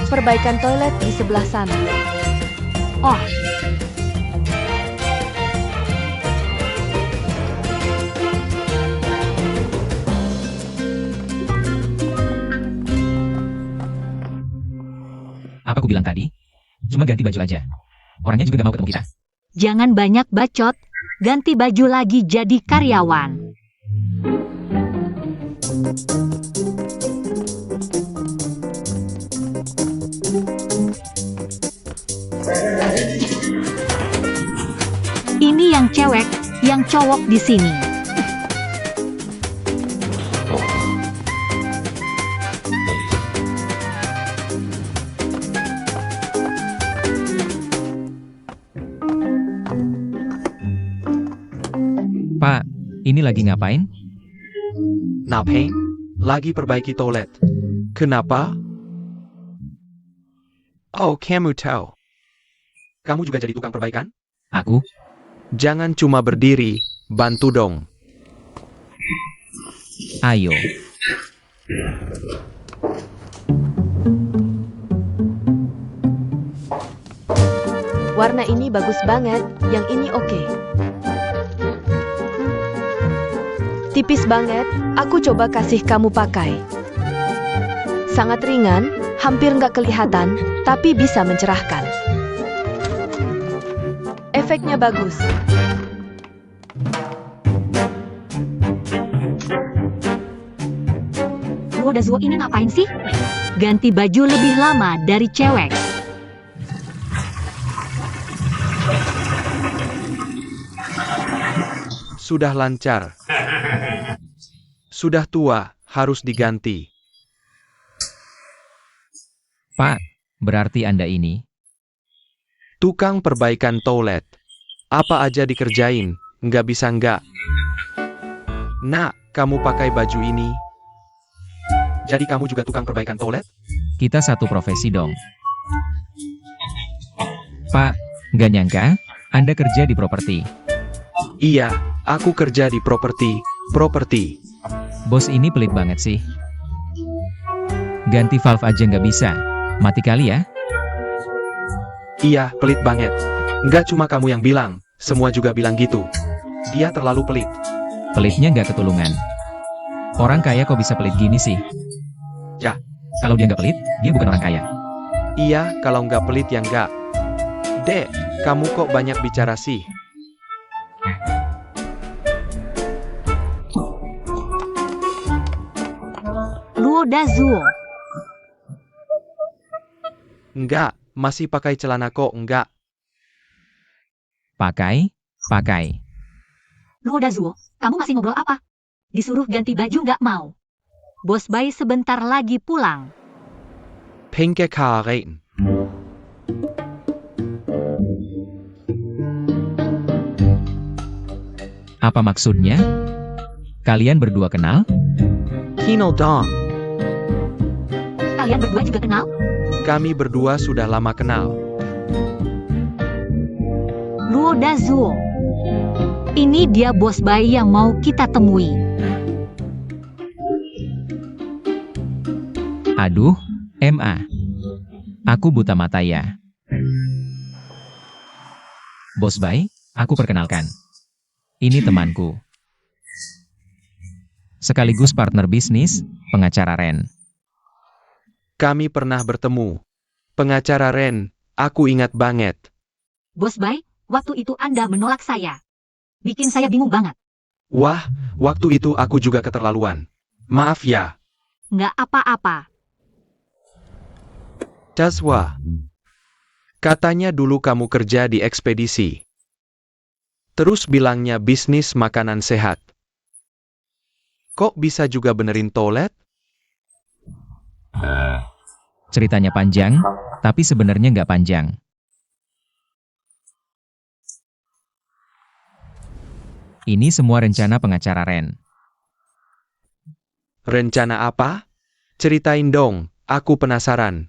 Perbaikan toilet di sebelah sana. Oh, Apa aku bilang tadi? Cuma ganti baju aja. Orangnya juga gak mau ketemu kita. jangan banyak bacot. Ganti baju lagi jadi karyawan. Ini yang cewek, yang cowok di sini. Pak, ini lagi ngapain? Ngapain? Lagi perbaiki toilet. Kenapa? Oh, kamu tahu. Kamu juga jadi tukang perbaikan? Aku? Jangan cuma berdiri, bantu dong. Ayo. Warna ini bagus banget, yang ini oke. Tipis banget, aku coba kasih kamu pakai. Sangat ringan, hampir nggak kelihatan, tapi bisa mencerahkan. Efeknya bagus. Zuo ini ngapain sih? Ganti baju lebih lama dari cewek. Sudah lancar. Sudah tua, harus diganti. Pak, berarti Anda ini? Tukang perbaikan toilet. Apa aja dikerjain, nggak bisa nggak. Nak, kamu pakai baju ini. Jadi kamu juga tukang perbaikan toilet? Kita satu profesi dong. Pak, nggak nyangka, Anda kerja di properti. Iya, aku kerja di properti. Bos ini pelit banget sih. Ganti valve aja nggak bisa. Mati kali ya? Iya, pelit banget. Nggak cuma kamu yang bilang, semua juga bilang gitu. Dia terlalu pelit. Pelitnya nggak ketulungan. Orang kaya kok bisa pelit gini sih? Ya. Kalau dia nggak pelit, dia bukan orang kaya. Iya, kalau nggak pelit ya nggak. Dek, kamu kok banyak bicara sih? Luo Zuo. Nggak, masih pakai celana kok nggak. Pakai. Luo Zuo, kamu masih ngobrol apa? Disuruh ganti baju nggak mau. Bos Bay sebentar lagi pulang. Pengkekaren. Apa maksudnya? Kalian berdua kenal? Kenal dong. Kalian berdua juga kenal? Kami berdua sudah lama kenal. Luo Dazuo. Ini dia bos bayi yang mau kita temui. Aduh, MA. Aku buta mata ya. Bos Bai, aku perkenalkan. Ini temanku. Sekaligus partner bisnis, pengacara Ren. Kami pernah bertemu. Pengacara Ren, aku ingat banget. Bos Bai, waktu itu Anda menolak saya. Bikin saya bingung banget. Wah, waktu itu aku juga keterlaluan. Maaf ya. Nggak apa-apa. Daswa. Katanya dulu kamu kerja di ekspedisi. Terus bilangnya bisnis makanan sehat. Kok bisa juga benerin toilet? Ceritanya panjang, tapi sebenarnya nggak panjang. Ini semua rencana pengacara Ren. Rencana apa? Ceritain dong, aku penasaran.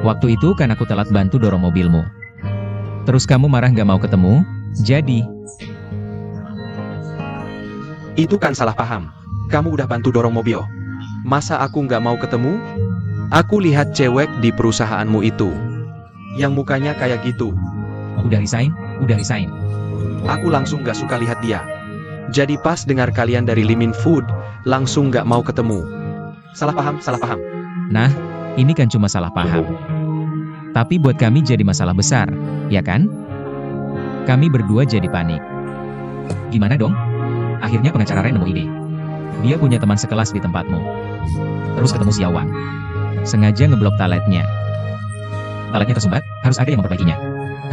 Waktu itu kan aku telat bantu dorong mobilmu. Terus kamu marah nggak mau ketemu, jadi... Itu kan salah paham. Kamu udah bantu dorong mobil. Masa aku nggak mau ketemu? Aku lihat cewek di perusahaanmu itu. Yang mukanya kayak gitu. Udah resign? Udah resign. Aku langsung nggak suka lihat dia. Jadi pas dengar kalian dari Limin Food, langsung nggak mau ketemu. Salah paham, salah paham. Nah, ini kan cuma salah paham. Tapi buat kami jadi masalah besar, ya kan? Kami berdua jadi panik. Gimana dong? Akhirnya pengacara Ren nemu ide. Dia punya teman sekelas di tempatmu. Terus ketemu Xiaowang. Sengaja ngeblok taletnya. Taletnya tersumbat, harus ada yang memperbaikinya.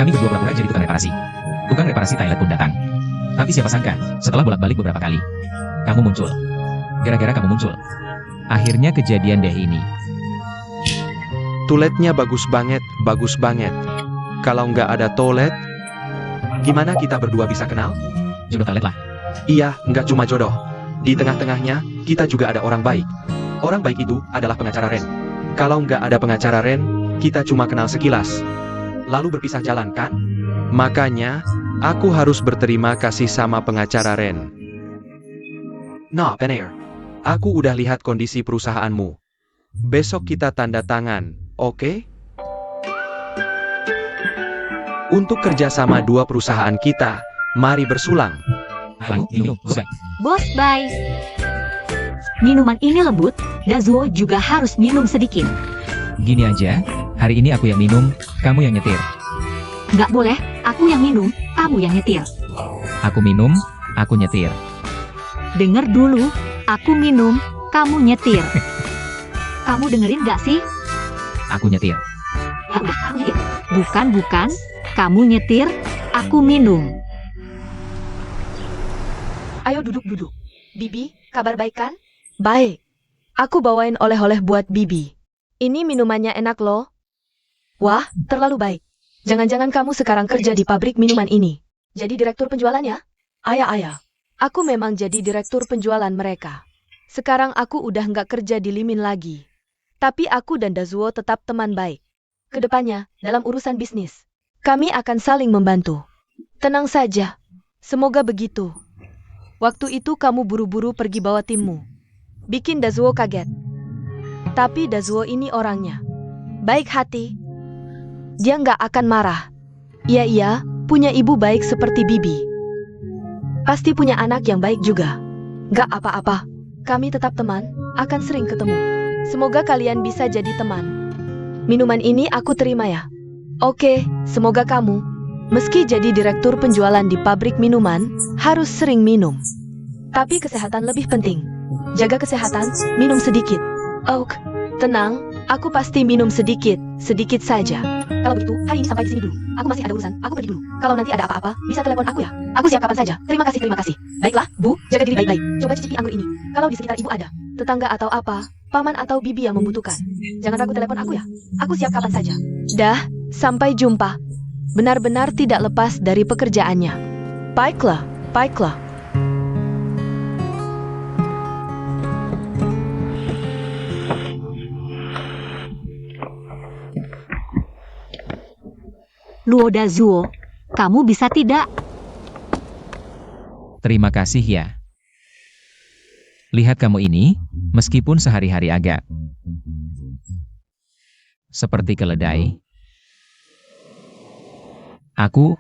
Kami berdua pura-pura jadi tukang reparasi. Tukang reparasi toilet pun datang. Tapi siapa sangka, setelah bolak-balik beberapa kali, kamu muncul. Gara-gara kamu muncul, akhirnya kejadian deh ini. Toiletnya bagus banget, bagus banget. Kalau nggak ada toilet, gimana kita berdua bisa kenal? Jodoh toilet lah. Iya, nggak cuma jodoh. Di tengah-tengahnya, kita juga ada orang baik. Orang baik itu adalah pengacara Ren. Kalau nggak ada pengacara Ren, kita cuma kenal sekilas. Lalu berpisah jalan kan? Makanya, aku harus berterima kasih sama pengacara Ren. Nah, Penair. Aku udah lihat kondisi perusahaanmu. Besok kita tanda tangan, oke? Untuk kerjasama dua perusahaan kita, mari bersulang. Minum, Bos. Bos Bai. Minuman ini lembut, Dazuo juga harus minum sedikit. Gini aja, hari ini aku yang minum, kamu yang nyetir. Nggak boleh, aku yang minum, kamu yang nyetir. Aku minum, aku nyetir. Dengar dulu, aku minum, kamu nyetir. Kamu dengerin nggak sih? Aku nyetir. Ya udah, kamu nyetir. Bukan, kamu nyetir, aku minum. Ayo duduk-duduk. Bibi, kabar baik kan? Baik. Aku bawain oleh-oleh buat Bibi. Ini minumannya enak loh. Wah, terlalu baik. Jangan-jangan kamu sekarang kerja di pabrik minuman ini. Jadi direktur penjualannya? Ayah. Aku memang jadi direktur penjualan mereka. Sekarang aku udah nggak kerja di Limin lagi. Tapi aku dan Dazuo tetap teman baik. Kedepannya, dalam urusan bisnis, kami akan saling membantu. Tenang saja. Semoga begitu. Waktu itu kamu buru-buru pergi bawa timmu. Bikin Dazuo kaget. Tapi Dazuo ini orangnya baik hati. Dia nggak akan marah. Iya, punya ibu baik seperti Bibi. Pasti punya anak yang baik juga. Nggak apa-apa. Kami tetap teman, akan sering ketemu. Semoga kalian bisa jadi teman. Minuman ini aku terima ya. Oke, semoga kamu, meski jadi direktur penjualan di pabrik minuman, harus sering minum. Tapi kesehatan lebih penting. Jaga kesehatan, minum sedikit. Oak, tenang, aku pasti minum sedikit saja. Kalau begitu, hari ini sampai di sini dulu. Aku masih ada urusan, aku pergi dulu. Kalau nanti ada apa-apa, bisa telepon aku ya. Aku siap kapan saja. Terima kasih. Baiklah, Bu, jaga diri baik-baik. Coba cicipi anggur ini. Kalau di sekitar Ibu ada tetangga atau apa, paman atau bibi yang membutuhkan, jangan ragu telepon aku ya. Aku siap kapan saja. Dah, sampai jumpa. Benar-benar tidak lepas dari pekerjaannya. Baiklah, baiklah. Luo Dazuo, kamu bisa tidak? Terima kasih ya. Lihat kamu ini, meskipun sehari-hari agak seperti keledai. Aku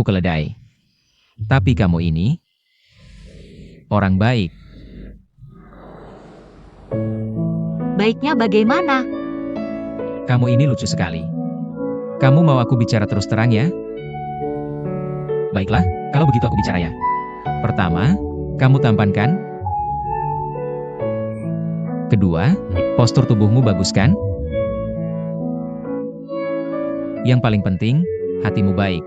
keledai. Tapi kamu ini orang baik. Baiknya bagaimana? Kamu ini lucu sekali. Kamu mau aku bicara terus terang ya? Baiklah, kalau begitu aku bicara ya. Pertama, kamu tampan kan? Kedua, postur tubuhmu bagus kan? Yang paling penting, hatimu baik.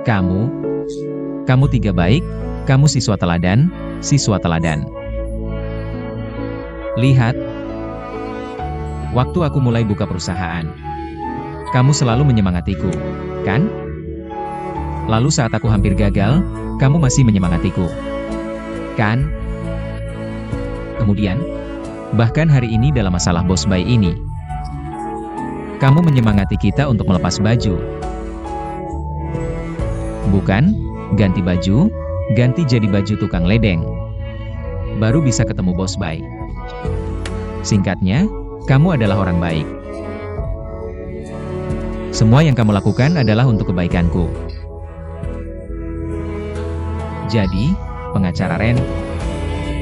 Kamu tiga baik, kamu siswa teladan. Lihat, waktu aku mulai buka perusahaan, kamu selalu menyemangatiku, kan? Lalu saat aku hampir gagal, kamu masih menyemangatiku, kan? Kemudian, bahkan hari ini dalam masalah bos bayi ini, kamu menyemangati kita untuk melepas baju. Bukan, ganti baju, ganti jadi baju tukang ledeng. Baru bisa ketemu bos bayi. Singkatnya, kamu adalah orang baik. Semua yang kamu lakukan adalah untuk kebaikanku. Jadi, pengacara Ren,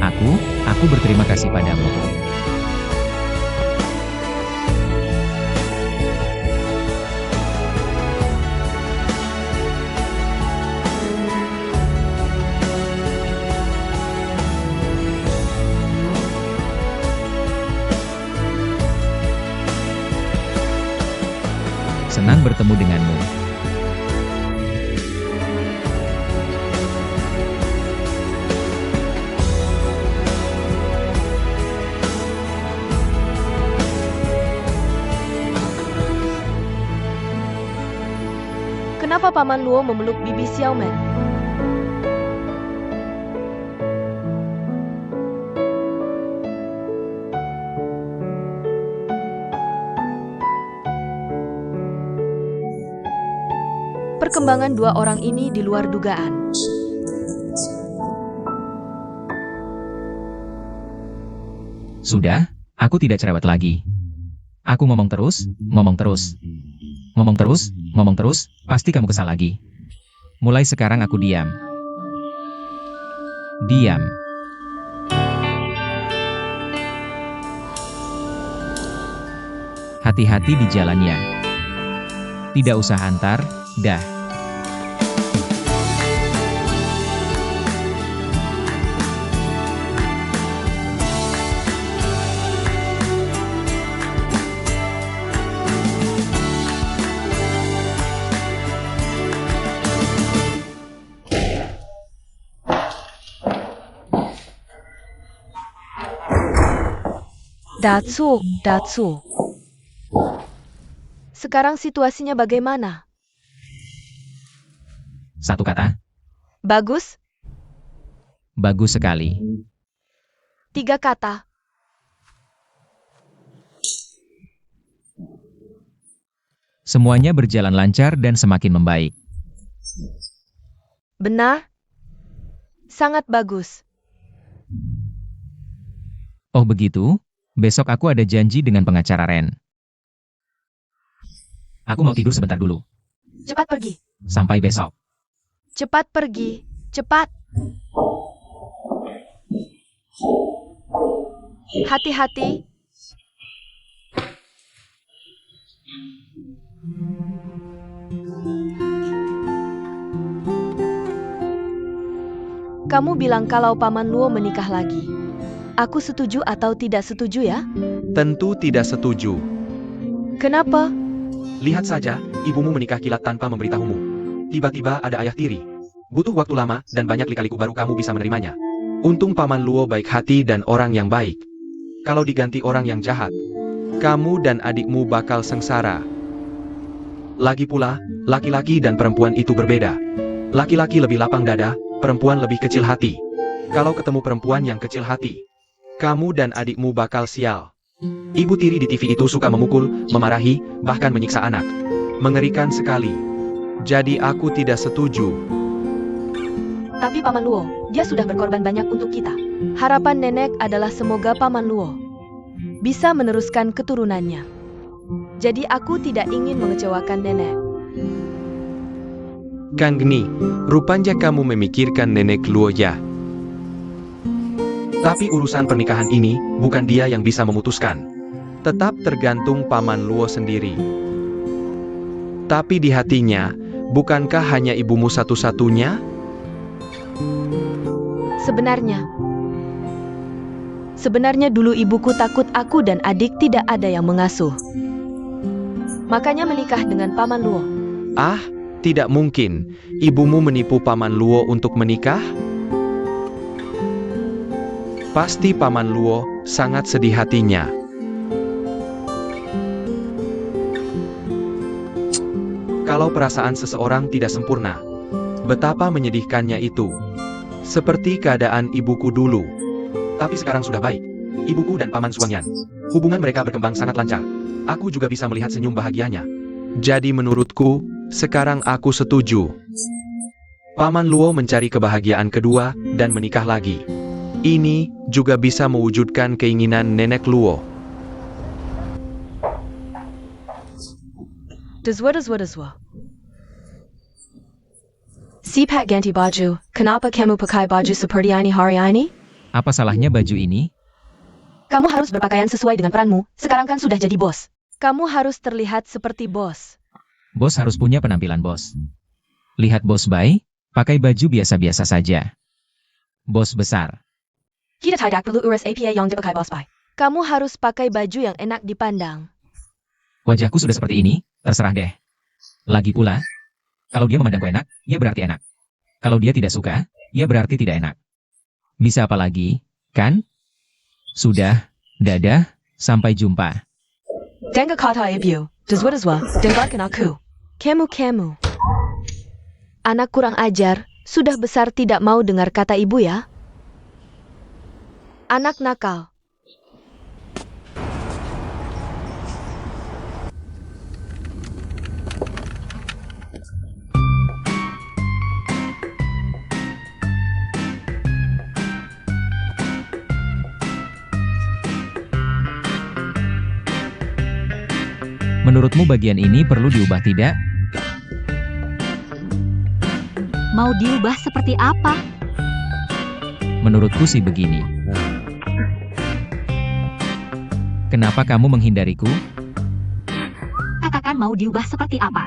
aku berterima kasih padamu. Senang bertemu denganmu. Kenapa Paman Luo memeluk Bibi Xiaomen? Perkembangan dua orang ini di luar dugaan. Sudah, aku tidak cerewet lagi. Aku ngomong terus, pasti kamu kesal lagi. Mulai sekarang aku diam. Diam. Hati-hati di jalannya. Tidak usah antar, dah. Datsu. Sekarang situasinya bagaimana? Satu kata, Bagus? bagus sekali. 3 kata. Semuanya berjalan lancar dan semakin membaik. Benar? Sangat bagus. Oh begitu? Besok aku ada janji dengan pengacara Ren. Aku mau tidur sebentar dulu. Cepat pergi. Sampai besok. Cepat pergi. Cepat. Hati-hati. Kamu bilang kalau Paman Luo menikah lagi. Aku setuju atau tidak setuju ya? Tentu tidak setuju. Kenapa? Lihat saja, ibumu menikah kilat tanpa memberitahumu. Tiba-tiba ada ayah tiri. Butuh waktu lama dan banyak lika-liku baru kamu bisa menerimanya. Untung Paman Luo baik hati dan orang yang baik. Kalau diganti orang yang jahat, kamu dan adikmu bakal sengsara. Lagi pula, laki-laki dan perempuan itu berbeda. Laki-laki lebih lapang dada, perempuan lebih kecil hati. Kalau ketemu perempuan yang kecil hati, kamu dan adikmu bakal sial. Ibu tiri di TV itu suka memukul, memarahi, bahkan menyiksa anak. Mengerikan sekali. Jadi aku tidak setuju. Tapi Paman Luo, dia sudah berkorban banyak untuk kita. Harapan nenek adalah semoga Paman Luo bisa meneruskan keturunannya. Jadi aku tidak ingin mengecewakan nenek. Kang Gni, rupanya kamu memikirkan nenek Luo ya. Tapi urusan pernikahan ini, bukan dia yang bisa memutuskan. Tetap tergantung Paman Luo sendiri. Tapi di hatinya, bukankah hanya ibumu satu-satunya? Sebenarnya dulu ibuku takut aku dan adik tidak ada yang mengasuh. Makanya menikah dengan Paman Luo. Ah, tidak mungkin. Ibumu menipu Paman Luo untuk menikah? Pasti Paman Luo sangat sedih hatinya. Kalau perasaan seseorang tidak sempurna, betapa menyedihkannya itu. Seperti keadaan ibuku dulu. Tapi sekarang sudah baik. Ibuku dan Paman Suangyan, hubungan mereka berkembang sangat lancar. Aku juga bisa melihat senyum bahagianya. Jadi menurutku, sekarang aku setuju. Paman Luo mencari kebahagiaan kedua dan menikah lagi. Ini juga bisa mewujudkan keinginan nenek Luo. Dezwa. Sipak ganti baju, kenapa kamu pakai baju seperti ini hari ini? Apa salahnya baju ini? Kamu harus berpakaian sesuai dengan peranmu, sekarang kan sudah jadi bos. Kamu harus terlihat seperti bos. Bos harus punya penampilan bos. Lihat Bos Bai, pakai baju biasa-biasa saja. Bos besar. Kita tidak perlu urus APA yang dipakai bos Bai. Kamu harus pakai baju yang enak dipandang. Wajahku sudah seperti ini, terserah deh. Lagi pula, kalau dia memandangku enak, ya berarti enak. Kalau dia tidak suka, ya berarti tidak enak. Bisa apa lagi, kan? Sudah, dadah, sampai jumpa. Dengar kata ibu, dezwa, dengarkan aku. Kamu. Anak kurang ajar, sudah besar tidak mau dengar kata ibu ya? Anak nakal. Menurutmu bagian ini perlu diubah tidak? Mau diubah seperti apa? Menurutku sih begini. Kenapa kamu menghindariku? Katakan mau diubah seperti apa?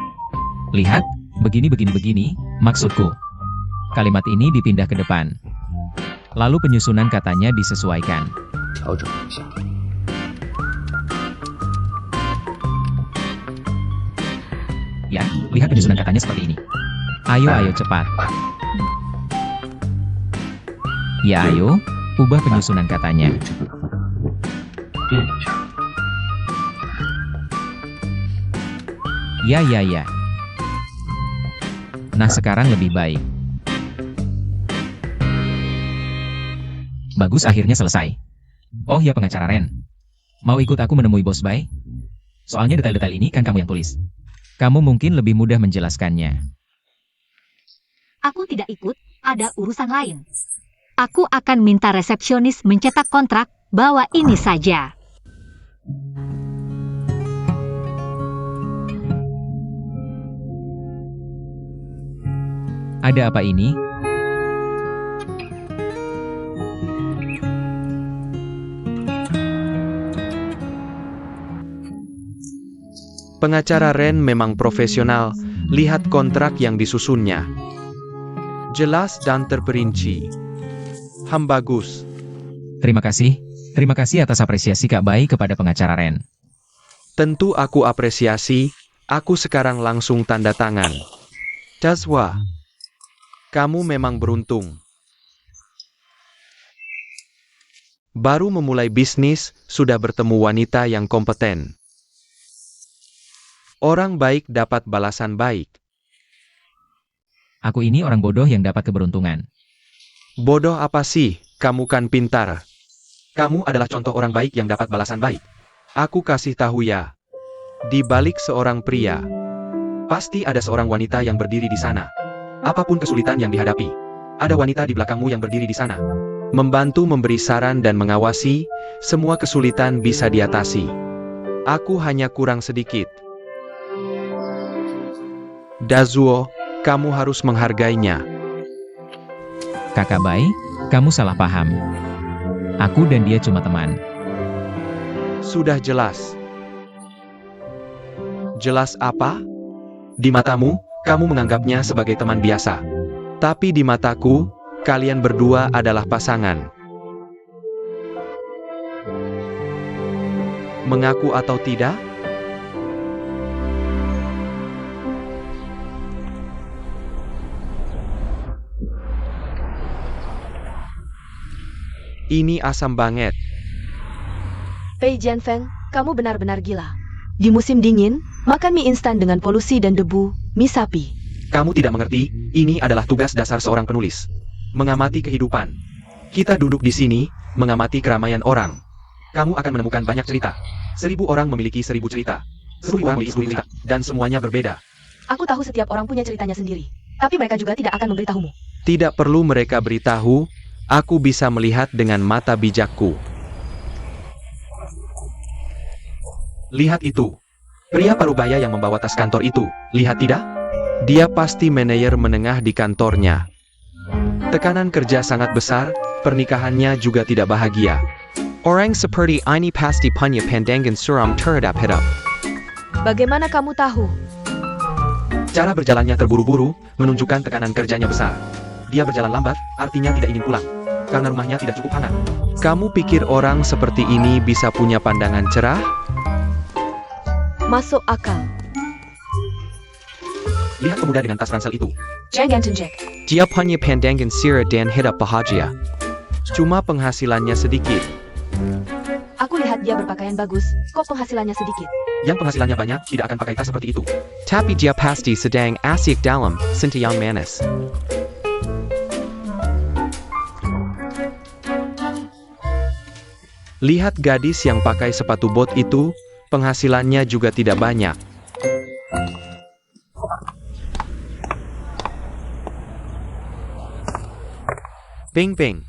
Lihat, begini, maksudku. Kalimat ini dipindah ke depan. Lalu penyusunan katanya disesuaikan. 调整一下。 Ya, lihat penyusunan katanya seperti ini. Ayo cepat. Ya ayo, ubah penyusunan katanya. 变一下。 Ya. Nah sekarang lebih baik. Bagus, akhirnya selesai. Oh ya pengacara Ren. Mau ikut aku menemui Bos Bai? Soalnya detail-detail ini kan kamu yang tulis. Kamu mungkin lebih mudah menjelaskannya. Aku tidak ikut, ada urusan lain. Aku akan minta resepsionis mencetak kontrak, bawa ini saja. Ada apa ini? Pengacara Ren memang profesional, lihat kontrak yang disusunnya. Jelas dan terperinci. Bagus. Terima kasih atas apresiasi Kak Bai kepada pengacara Ren. Tentu aku apresiasi, aku sekarang langsung tanda tangan. Dazwa, kamu memang beruntung. Baru memulai bisnis, sudah bertemu wanita yang kompeten. Orang baik dapat balasan baik. Aku ini orang bodoh yang dapat keberuntungan. Bodoh apa sih? Kamu kan pintar. Kamu adalah contoh orang baik yang dapat balasan baik. Aku kasih tahu ya. Di balik seorang pria, pasti ada seorang wanita yang berdiri di sana. Apapun kesulitan yang dihadapi, ada wanita di belakangmu yang berdiri di sana. Membantu memberi saran dan mengawasi, semua kesulitan bisa diatasi. Aku hanya kurang sedikit. Dazuo, kamu harus menghargainya. Kakak Bai, kamu salah paham. Aku dan dia cuma teman. Sudah jelas. Jelas apa? Di matamu, kamu menganggapnya sebagai teman biasa. Tapi di mataku, kalian berdua adalah pasangan. Mengaku atau tidak? Ini asam banget. Pei Jianfeng, kamu benar-benar gila. Di musim dingin, makan mie instan dengan polusi dan debu, mie sapi. Kamu tidak mengerti, ini adalah tugas dasar seorang penulis. Mengamati kehidupan. Kita duduk di sini, mengamati keramaian orang. Kamu akan menemukan banyak cerita. 1000 orang memiliki 1000 cerita. 1000 orang memiliki 1000 cerita, dan semuanya berbeda. Aku tahu setiap orang punya ceritanya sendiri. Tapi mereka juga tidak akan memberitahumu. Tidak perlu mereka beritahu, aku bisa melihat dengan mata bijakku. Lihat itu. Pria parubaya yang membawa tas kantor itu, lihat tidak? Dia pasti manajer menengah di kantornya. Tekanan kerja sangat besar, pernikahannya juga tidak bahagia. Orang seperti ini pasti punya pandangan suram terhadap hidup. Bagaimana kamu tahu? Cara berjalannya terburu-buru, menunjukkan tekanan kerjanya besar. Dia berjalan lambat, artinya tidak ingin pulang. Karena rumahnya tidak cukup hangat. Kamu pikir orang seperti ini bisa punya pandangan cerah? Masuk akal. Lihat pemuda dengan tas ransel itu. Jack Anton Jack. Dia punya pandangan sira dan hidup bahagia. Cuma penghasilannya sedikit. Aku lihat dia berpakaian bagus, kok penghasilannya sedikit. Yang penghasilannya banyak tidak akan pakai tas seperti itu. Tapi dia pasti sedang asyik dalam sintayang manis. Lihat gadis yang pakai sepatu bot itu, penghasilannya juga tidak banyak. Ping ping.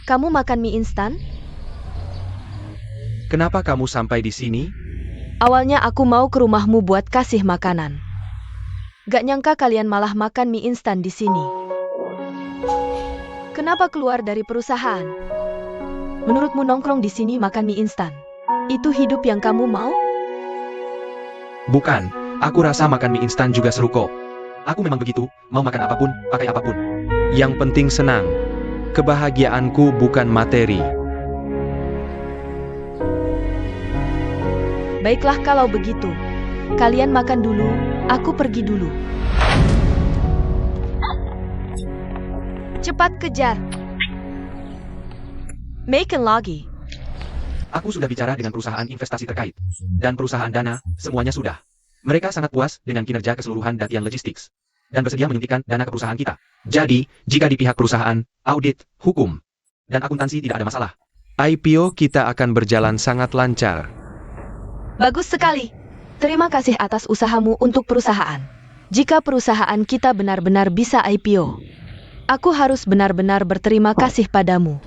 Kamu makan mie instan? Kenapa kamu sampai di sini? Awalnya aku mau ke rumahmu buat kasih makanan. Gak nyangka kalian malah makan mie instan di sini. Kenapa keluar dari perusahaan? Menurutmu nongkrong di sini makan mie instan? Itu hidup yang kamu mau? Bukan, aku rasa makan mie instan juga seru kok. Aku memang begitu, mau makan apapun, pakai apapun. Yang penting senang. Kebahagiaanku bukan materi. Baiklah kalau begitu. Kalian makan dulu, aku pergi dulu. Cepat kejar. Makan lagi. Aku sudah bicara dengan perusahaan investasi terkait. Dan perusahaan dana, semuanya sudah. Mereka sangat puas dengan kinerja keseluruhan Datian Logistics. Dan bersedia menyuntikkan dana ke perusahaan kita. Jadi, jika di pihak perusahaan, audit, hukum, dan akuntansi tidak ada masalah. IPO kita akan berjalan sangat lancar. Bagus sekali. Terima kasih atas usahamu untuk perusahaan. Jika perusahaan kita benar-benar bisa IPO, aku harus benar-benar berterima kasih padamu.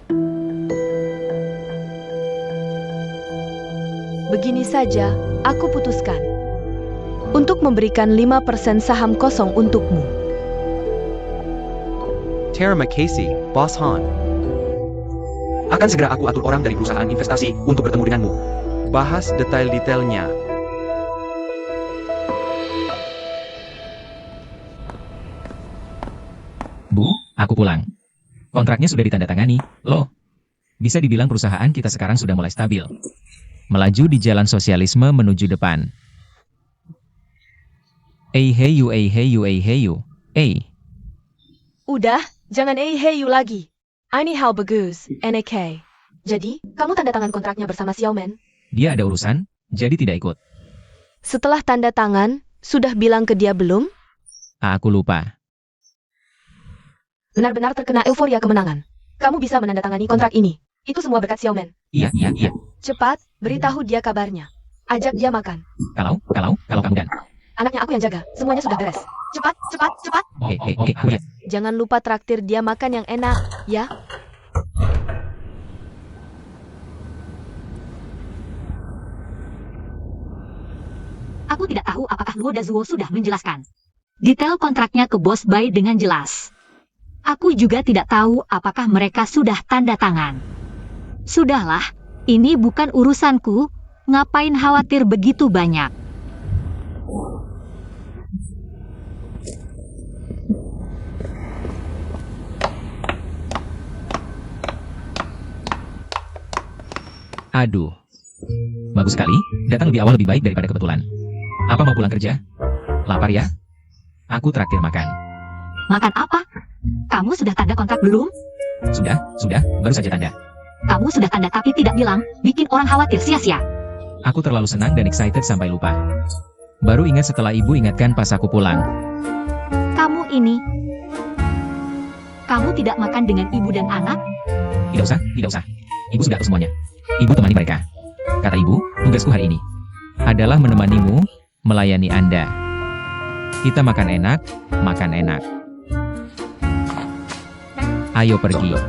Begini saja, aku putuskan untuk memberikan 5% saham kosong untukmu. Terima kasih, Bos Han. Akan segera aku atur orang dari perusahaan investasi untuk bertemu denganmu. Bahas detail-detailnya. Bu, aku pulang. Kontraknya sudah ditandatangani, loh. Bisa dibilang perusahaan kita sekarang sudah mulai stabil. Melaju di jalan sosialisme menuju depan. Hey you. Udah, jangan hey you lagi. Ini hal bagus, NK. Jadi, kamu tanda tangan kontraknya bersama Xiaomen? Dia ada urusan, Jadi tidak ikut. Setelah tanda tangan, sudah bilang ke dia belum? Aku lupa. Benar-benar terkena euforia kemenangan. Kamu bisa menandatangani kontrak ini. Itu semua berkat Xiaomen. Iya. Cepat, beritahu dia kabarnya. Ajak dia makan. Kalau kamu dan. Anaknya aku yang jaga. Semuanya sudah beres. Cepat. Oke, ya. Jangan lupa traktir dia makan yang enak, ya? Aku tidak tahu apakah Luo Dazuo sudah menjelaskan detail kontraknya ke Bos Bai dengan jelas. Aku juga tidak tahu apakah mereka sudah tanda tangan. Sudahlah, ini bukan urusanku. Ngapain khawatir begitu banyak? Aduh. Bagus sekali, datang lebih awal lebih baik daripada kebetulan. Apa mau pulang kerja? Lapar ya? Aku traktir makan. Makan apa? Kamu sudah tanda kontrak belum? Sudah, baru saja tanda. Kamu sudah tanda tapi tidak bilang, bikin orang khawatir sia-sia. Aku terlalu senang dan excited sampai lupa. Baru ingat setelah ibu ingatkan pas aku pulang. Kamu tidak makan dengan ibu dan anak? Tidak usah. Ibu sudah tahu semuanya. Ibu temani mereka. Kata ibu, tugasku hari ini adalah menemanimu, melayani Anda. Kita makan enak. Ayo pergi. Ya.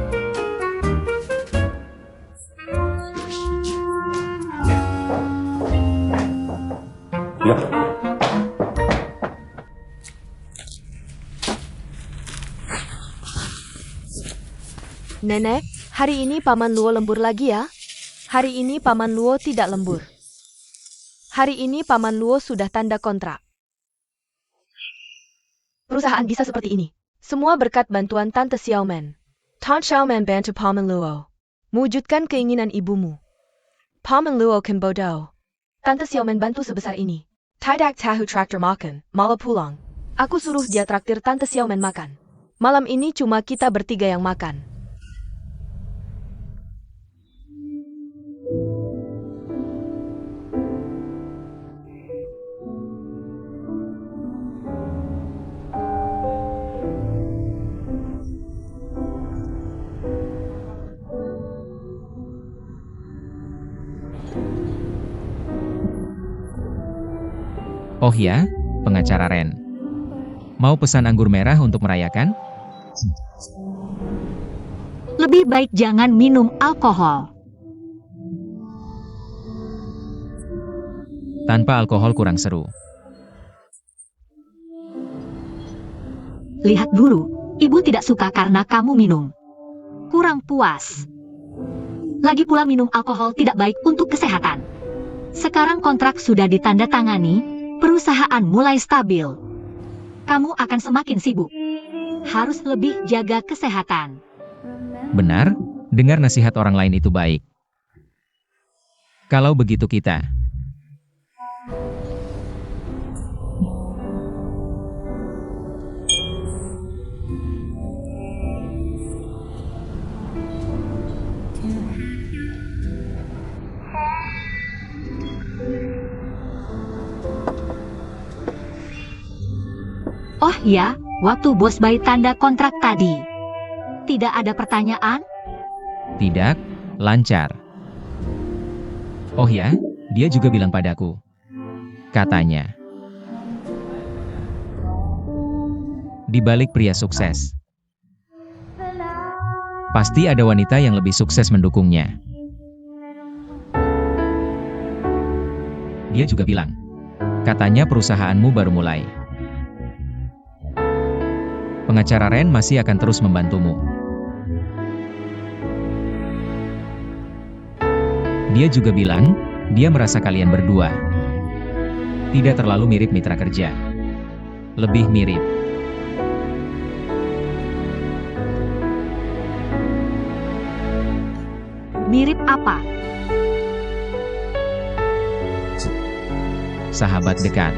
Nenek, hari ini Paman Luo lembur lagi ya? Hari ini Paman Luo tidak lembur. Hari ini Paman Luo sudah tanda kontrak. Perusahaan bisa seperti ini. Semua berkat bantuan Tante Xiaomen. Tante Xiaomen bantu Paman Luo. Mewujudkan keinginan ibumu. Paman Luo Kembodo. Tante Xiaomen bantu sebesar ini. Tidak tahu traktir makan, malah pulang. Aku suruh dia traktir Tante Xiaomen makan. Malam ini cuma kita bertiga yang makan. Oh ya, pengacara Ren. Mau pesan anggur merah untuk merayakan? Lebih baik jangan minum alkohol. Tanpa alkohol kurang seru. Lihat dulu, ibu tidak suka karena kamu minum. Kurang puas. Lagi pula minum alkohol tidak baik untuk kesehatan. Sekarang kontrak sudah ditandatangani. Perusahaan mulai stabil. Kamu akan semakin sibuk. Harus lebih jaga kesehatan. Benar, dengar nasihat orang lain itu baik. Kalau begitu kita. Oh ya, waktu Bos Bai tanda kontrak tadi. Tidak ada pertanyaan? Tidak, lancar. Oh ya, dia juga bilang padaku. Katanya. Di balik pria sukses, pasti ada wanita yang lebih sukses mendukungnya. Dia juga bilang. Katanya perusahaanmu baru mulai. Pengacara Ren masih akan terus membantumu. Dia juga bilang, dia merasa kalian berdua tidak terlalu mirip mitra kerja. Lebih mirip. Mirip apa? Sahabat dekat.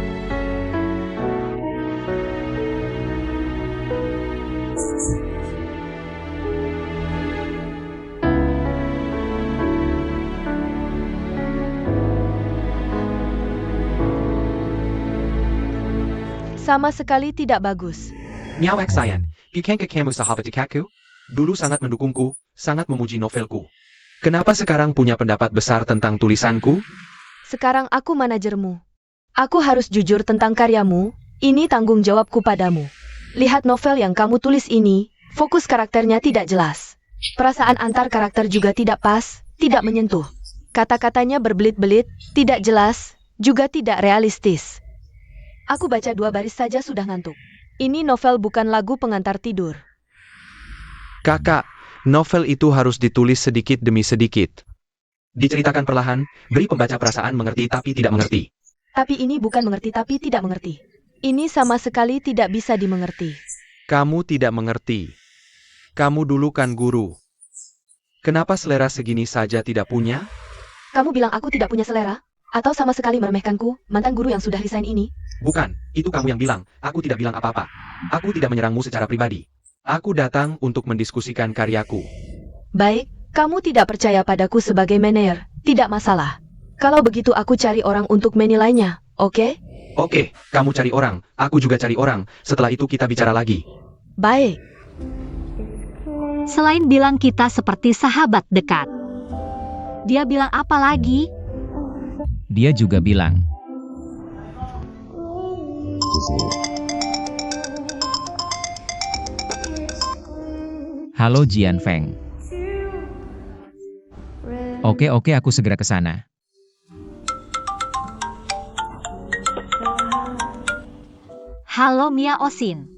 Sama sekali tidak bagus. Miao Sayan, bukankah kamu sahabat dekatku? Dulu sangat mendukungku, sangat memuji novelku. Kenapa sekarang punya pendapat besar tentang tulisanku? Sekarang aku manajermu. Aku harus jujur tentang karyamu, ini tanggung jawabku padamu. Lihat novel yang kamu tulis ini, fokus karakternya tidak jelas. Perasaan antar karakter juga tidak pas, tidak menyentuh. Kata-katanya berbelit-belit, tidak jelas, juga tidak realistis. Aku baca 2 baris saja sudah ngantuk. Ini novel bukan lagu pengantar tidur. Kakak, novel itu harus ditulis sedikit demi sedikit. Diceritakan perlahan, beri pembaca perasaan mengerti tapi tidak mengerti. Tapi ini bukan mengerti tapi tidak mengerti. Ini sama sekali tidak bisa dimengerti. Kamu tidak mengerti. Kamu dulu kan guru. Kenapa selera segini saja tidak punya? Kamu bilang aku tidak punya selera? Atau sama sekali meremehkanku, mantan guru yang sudah resign ini? Bukan, itu kamu yang bilang. Aku tidak bilang apa-apa. Aku tidak menyerangmu secara pribadi. Aku datang untuk mendiskusikan karyaku. Baik, kamu tidak percaya padaku sebagai manajer, tidak masalah. Kalau begitu aku cari orang untuk menilainya, oke? Oke, kamu cari orang, aku juga cari orang. Setelah itu kita bicara lagi. Baik. Selain bilang kita seperti sahabat dekat. Dia bilang apa lagi? Dia juga bilang, "Halo Jian Feng. Oke, aku segera ke sana." Halo Mia Osin.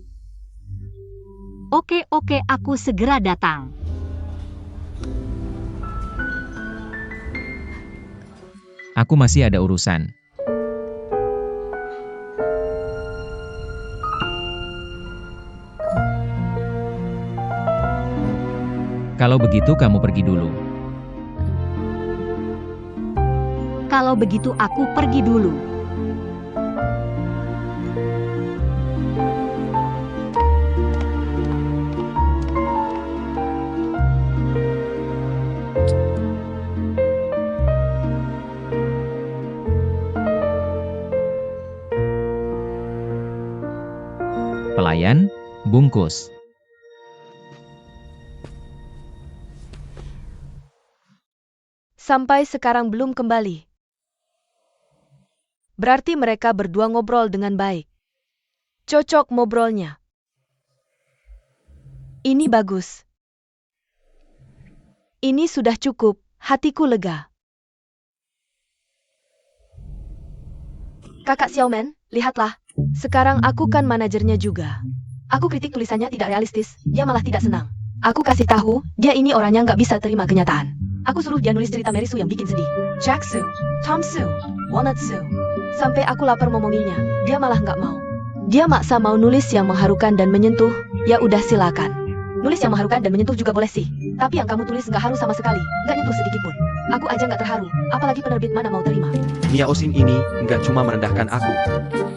Oke, aku segera datang. Aku masih ada urusan. Kalau begitu kamu pergi dulu. Kalau begitu aku pergi dulu. Pelayan, bungkus. Sampai sekarang belum kembali. Berarti mereka berdua ngobrol dengan baik. Cocok ngobrolnya. Ini bagus. Ini sudah cukup, hatiku lega. Kakak Xiaomen, lihatlah. Sekarang aku kan manajernya juga. Aku kritik tulisannya tidak realistis, dia malah tidak senang. Aku kasih tahu, dia ini orangnya nggak bisa terima kenyataan. Aku suruh dia nulis cerita Mary Sue yang bikin sedih. Jack Sue, Tom Sue, Walnut Sue. Sampai aku lapar ngomonginnya, dia malah nggak mau. Dia maksa mau nulis yang mengharukan dan menyentuh, ya udah silakan. Nulis yang mengharukan dan menyentuh juga boleh sih. Tapi yang kamu tulis nggak haru sama sekali, nggak nyentuh sedikit pun. Aku aja nggak terharu, apalagi penerbit mana mau terima. Mia Osin ini nggak cuma merendahkan aku.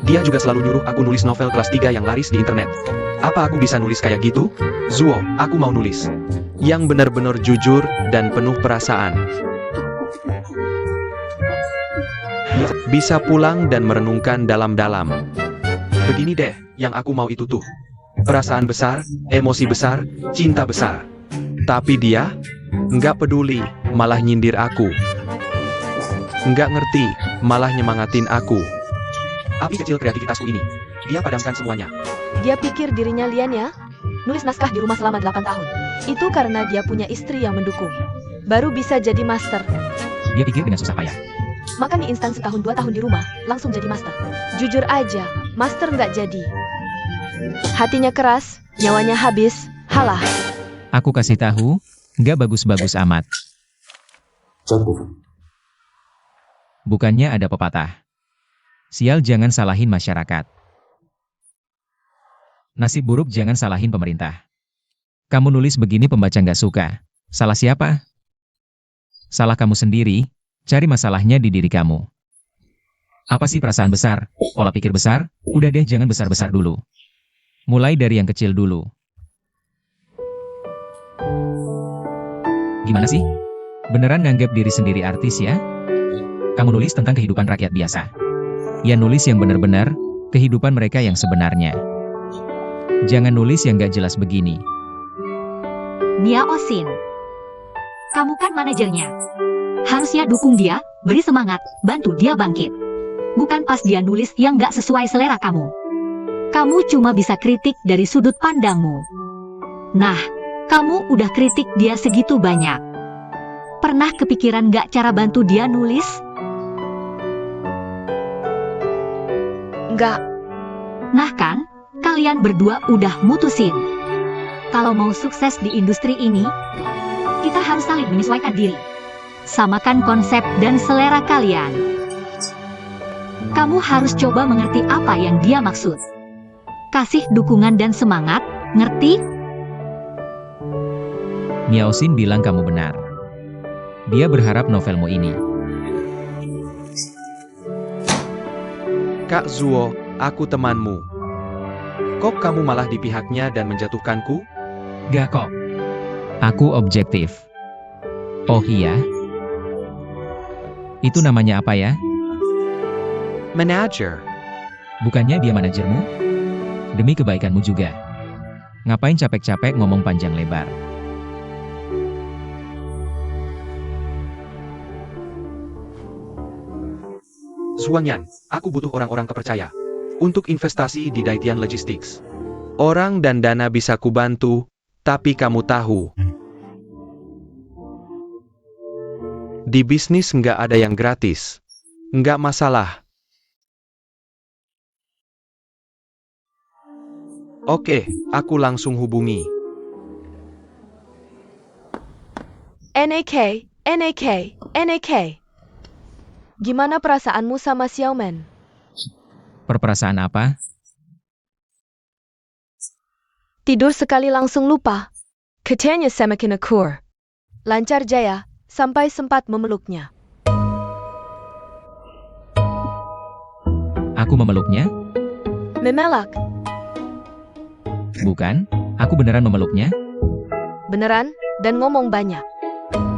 Dia juga selalu nyuruh aku nulis novel kelas 3 yang laris di internet. Apa aku bisa nulis kayak gitu? Zuo, aku mau nulis yang benar-benar jujur dan penuh perasaan. Bisa pulang dan merenungkan dalam-dalam. Begini deh, yang aku mau itu tuh. Perasaan besar, emosi besar, cinta besar. Tapi dia nggak peduli, malah nyindir aku. Nggak ngerti, malah nyemangatin aku. Api kecil kreativitasku ini, dia padamkan semuanya. Dia pikir dirinya Lian ya? Nulis naskah di rumah selama 8 tahun. Itu karena dia punya istri yang mendukung. Baru bisa jadi master. Dia pikir dengan susah payah. Makan mie instan setahun 2 tahun di rumah, langsung jadi master. Jujur aja, master nggak jadi. Hatinya keras, nyawanya habis, halah. Aku kasih tahu, nggak bagus-bagus amat. 这部分 Bukannya ada pepatah. Sial jangan salahin masyarakat. Nasib buruk jangan salahin pemerintah. Kamu nulis begini pembaca nggak suka. Salah siapa? Salah kamu sendiri, cari masalahnya di diri kamu. Apa sih perasaan besar, pola pikir besar? Udah deh jangan besar-besar dulu. Mulai dari yang kecil dulu. Gimana sih? Beneran nganggap diri sendiri artis ya? Kamu nulis tentang kehidupan rakyat biasa. Ya nulis yang bener-bener, kehidupan mereka yang sebenarnya. Jangan nulis yang gak jelas begini. Mia Osin, kamu kan manajernya. Harusnya dukung dia, beri semangat, bantu dia bangkit. Bukan pas dia nulis yang gak sesuai selera kamu. Kamu cuma bisa kritik dari sudut pandangmu. Nah, kamu udah kritik dia segitu banyak. Pernah kepikiran gak cara bantu dia nulis? Enggak. Nah kan, kalian berdua udah mutusin. Kalau mau sukses di industri ini, kita harus saling menyesuaikan diri. Samakan konsep dan selera kalian. Kamu harus coba mengerti apa yang dia maksud. Kasih dukungan dan semangat, ngerti? Miaosin bilang kamu benar. Dia berharap novelmu ini. Kak Zuo, aku temanmu. Kok kamu malah di pihaknya dan menjatuhkanku? Gak kok. Aku objektif. Oh iya? Itu namanya apa ya? Manager. Bukannya dia manajermu? Demi kebaikanmu juga. Ngapain capek-capek ngomong panjang lebar? Zuangyan, aku butuh orang-orang kepercaya. Untuk investasi di Daitian Logistics. Orang dan dana bisa kubantu, tapi kamu tahu. Di bisnis nggak ada yang gratis. Nggak masalah. Oke, aku langsung hubungi. NAK, NAK, NAK. Gimana perasaanmu sama Xiaomen? Perperasaan apa? Tidur sekali langsung lupa. Katanya semakin akur. Lancar jaya, sampai sempat memeluknya. Aku memeluknya? Memelak, Bukan, aku beneran memeluknya? beneran, dan ngomong banyak.